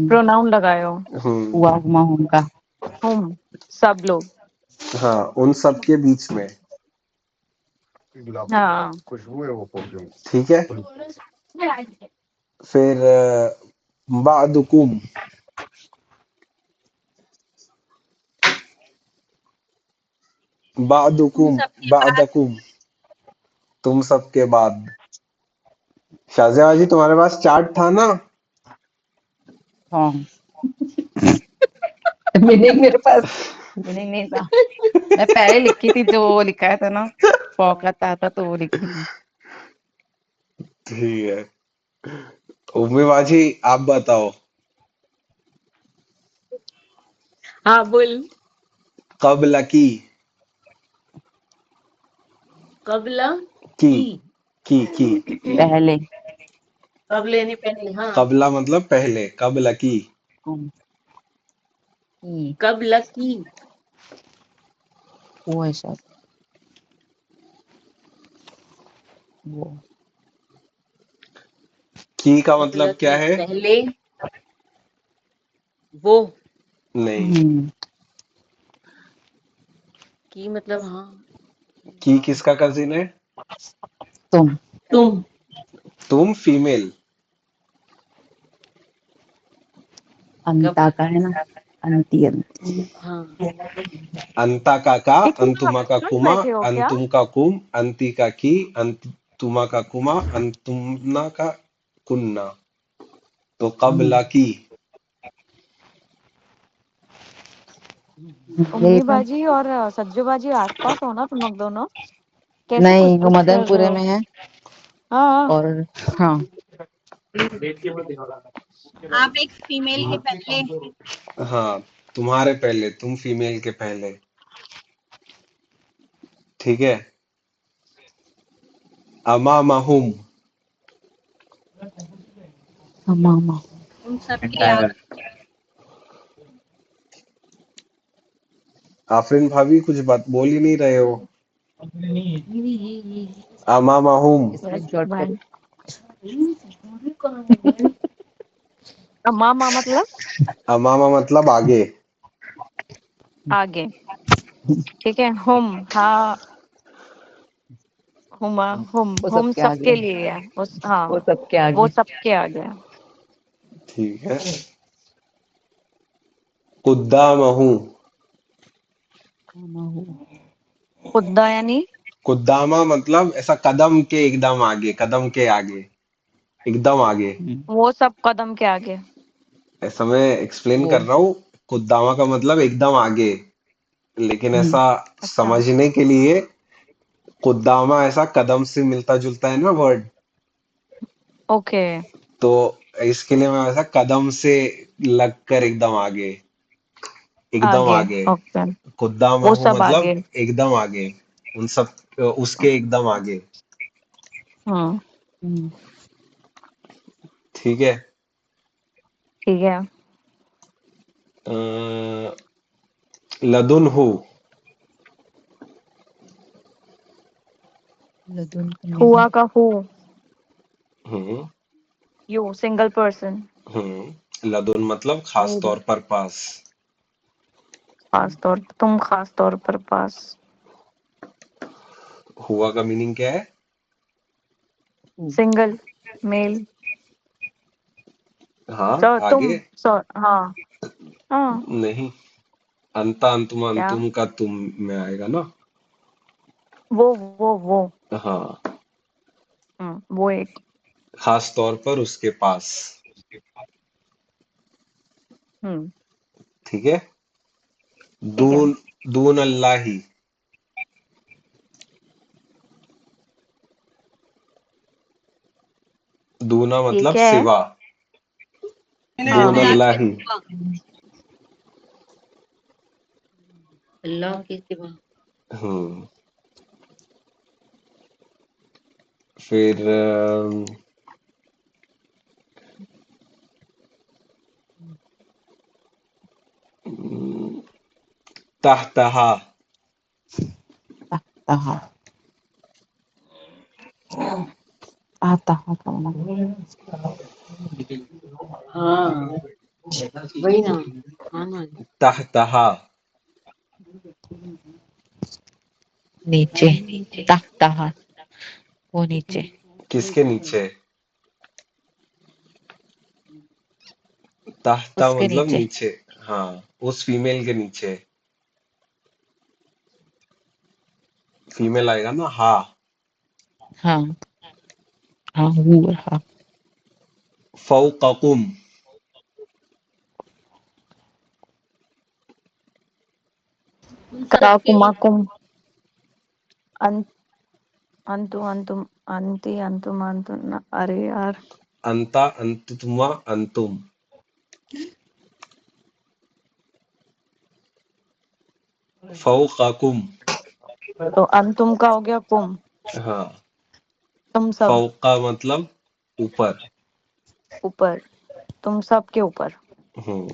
प्रोनाउन लगायो। हम्म। हुआ हुआ उनका। हम सब लोग। हाँ, उन सब के बीच में। हाँ। ठीक है। फिर बादुकुम। तुम बादुकुम। सबके बाद। बादकुम। तुम सबके बाद। शाजिया बाजी, तुम्हारे पास चार्ट था ना? हाँ। मीनिंग मेरे पास मीनिंग नहीं था। मैं पहले लिखी थी जो वो लिखा था ना, फौकत आता तो वो लिखी थी। ठीक है। उम्मी बाजी, आप बताओ। हाँ बोल। कबल की। कबला की। की। की। पहले। कब लेने पहले हाँ। कबला मतलब पहले, कबल की। हम्म, की। कब लकी। वो है शायद। वो। की का कब मतलब क्या लकी है? पहले। वो। नहीं। हम्म, की मतलब हाँ। की किसका कजिन है? तुम। तुम। तुम फीमेल। कब। अंता का है ना। अंती अंती। हाँ। अंता का इतना अंतुमा का सुन कुमा, बैठे हो क्या। अंतुम का कुम, अंति का की, अंतुमा का कुमा, अंतुमना का कुन्ना। तो हम्म, कबला की। यही उम्मी था। बाजी और सज्जू बाजी आसपास हो ना तुम लोग दोनों। कैसे कुछ नहीं, वो कुछ कर रहे मदनपुरे हो। में है। हाँ। और हाँ। आप एक फीमेल के पहले। हाँ, तुम्हारे पहले, तुम फीमेल के पहले। ठीक है। अमामहुम। मामा। तुम सबके आगे। आफरीन भाभी, कुछ बात बोल ही नहीं रहे हो। अमामहुम। स्क्रीनशॉट कर। बाय। मामा मतलब अमामा मतलब आगे। आगे। ठीक है हम हाँ। हुमा। वो हम सबके आगे सबके है। लिए है उस हाँ। वो सबके वो आगे। सबके आगे है। ठीक है। कुद्दामहू। मामा हूँ। खुदा यानी। कुद्दामा मतलब ऐसा कदम के एकदम आगे, कदम के आगे, एकदम आगे। वो सब कदम के आगे। ऐसा मैं एक्सप्लेन वो। कर रहा हूँ। कुद्दामा का मतलब एकदम आगे। लेकिन हम्म, ऐसा अच्छा। समझने के लिए, कुद्दामा ऐसा कदम से मिलता जुलता है ना वर्ड। ओके। तो इसके लिए मैं ऐसा कदम से लगकर एकदम आगे, एकदम आगे। आगे। ओके। कुद्दामा वो हूँ सब मतलब आगे। एकदम आगे। उन सब, उसके एकदम आगे। हम्म। हम्म, ठीक है। ठीक है। लदुन हूँ। लदुन का हुआ मीनिंग। का हु। हम्म। You single person. लदुन मतलब खास तौर पर पास। खास तौर तुम खास तौर पर पास। हुआ का मीनिंग क्या है? Single male. हाँ, सो तुम आगे। सो हाँ। हाँ। नहीं, अंता अंतुमा क्या। अंतुम का तुम में आएगा ना। वो। हाँ। वो एक। खास तौर पर उसके पास। हम्म। ठीक है। ठीक है। दून दून अल्लाही। दूना ये मतलब क्या है? सिवा। दून हाँ। अल्लाह के अल्लाही। सिवा, अल्लाह के सिवा। हम्म। फिर तहतहा। तहा। आता का हाँ वही ना। हाँ ना। तहतहा नीचे। तहा वो नीचे। किसके नीचे? तहता उसके मतलब नीचे। नीचे। हाँ, उस फीमेल के नीचे। फीमेल आएगा ना, हा। हाँ। हाँ वो हाँ। फौककुम। उन सबके काकुमाकुम। अन, अंतु अंतुम अंति अंतुम अंतुम अरे यार। अंता अंतुमा अंतुम। फौककुम। तो अंतुम का हो गया कुम। हाँ। तुम सब फौका मतलब ऊपर। ऊपर। तुम सब के ऊपर। हम्म।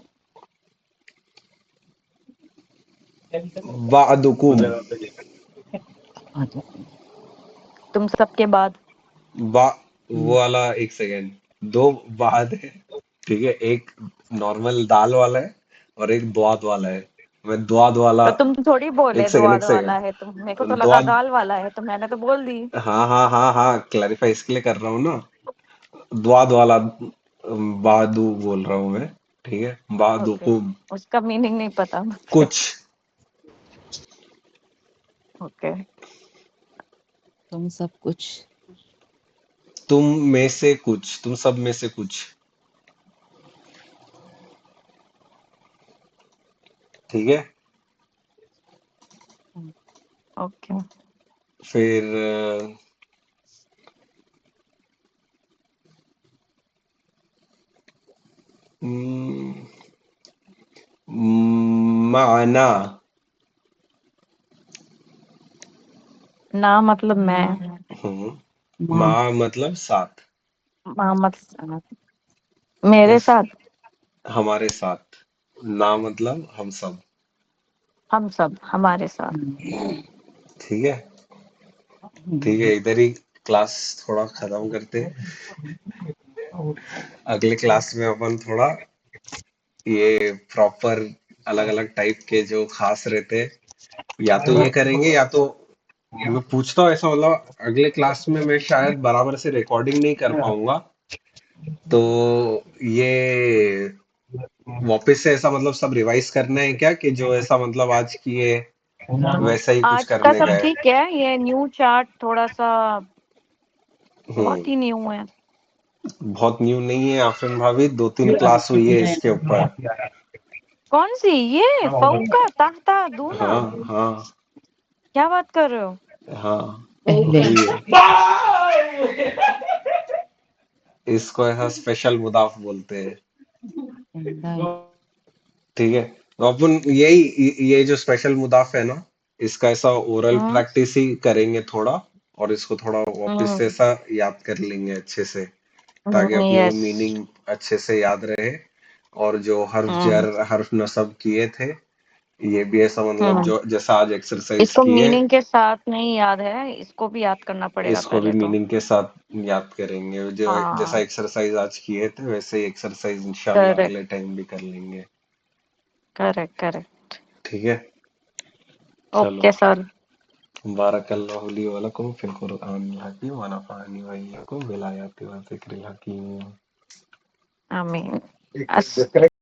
बादुकुम। तुम सबके बाद। बा वो वाला एक सेकेंड। दो बाद है। ठीक है, एक नॉर्मल दाल वाला है और एक द्वाद वाला है। मैं द्वाद वाला। तो तुम थोड़ी बोले एक द्वाद वाला सेकेंड। है, तुम मेरे को तो लगा द्वाद। दाल वाला है, तो मैंने तो बोल दी। हाँ हाँ हाँ हाँ, क्लैरिफाई इसके लिए कर रहा हूँ ना। द्वाद वाला बादू बोल रहा हूँ मैं। ठीक है, ओके। बादुकुम। उसका मीनिंग नहीं पता मुझे। कुछ। ओके। तुम सब कुछ। तुम में से कुछ, तुम सब में से कुछ। ठीक है। ओके। फिर माना। ना मतलब मैं। माँ। माँ मतलब साथ। माँ मतलब मेरे यस। साथ। हमारे साथ। ना मतलब हम सब। हम सब हमारे साथ। ठीक है। ठीक है, इधर ही क्लास थोड़ा खत्म करते हैं। अगले क्लास में अपन थोड़ा ये प्रॉपर अलग अलग टाइप के जो खास रहते हैं, या तो ये करेंगे या तो मैं पूछता हूँ ऐसा, मतलब अगले क्लास में मैं शायद बराबर से रिकॉर्डिंग नहीं कर पाऊंगा, तो ये वापस से ऐसा मतलब सब रिवाइज करना है क्या, कि जो ऐसा मतलब आज किए वैसा ही कुछ आज का करने का सब है? ठीक है, ये न्यू चार्ट थोड़ा सा हम्म। बहुत ही न्यू है। बहुत न्यू नहीं है आफरीन भाभी, 2-3 क्लास हुई है इसके ऊपर। कौन सी ये फौका ताहता दूना? हाँ हाँ क्या बात कर रहे हो? हाँ, पहले। हुई है। इसको ऐसा स्पेशल मुदाफ बोलते हैं। ठीक है, तो अपन यही ये जो स्पेशल मुदाफ है ना, इसका ऐसा ओरल हम्म। प्रैक्टिस ही करेंगे थोड़ा, और इसको थोड़ा वापस से हम्म। ऐसा याद कर लेंगे अच्छे से, ताकि अपने को यस। मीनिंग अच्छे से याद रहे। और जो हर्फ हम्म। जर हर्फ नसब किए थे, ये भी ऐसा मतलब हम्म। जो जैसा आज एक्सरसाइज इसको किए, मीनिंग के साथ नहीं याद है, इसको भी याद करना पड़ेगा इसको भी पहले तो। मीनिंग के साथ याद करेंगे। जो जैसा हाँ। एक्सरसाइज आज किए थे वैसे ही एक्सरसाइज इंशाल्लाह करेक्ट। अगले टाइम भी कर लेंगे। Correct correct. ठीक है, चलो। Okay sir. बारकल्लाहु ली व लकुम फिल कुरआनिल हकीम व नफ़अनी व इय्याकुम बिल आयाति व ज़िक्रिल हकीम। आमीन।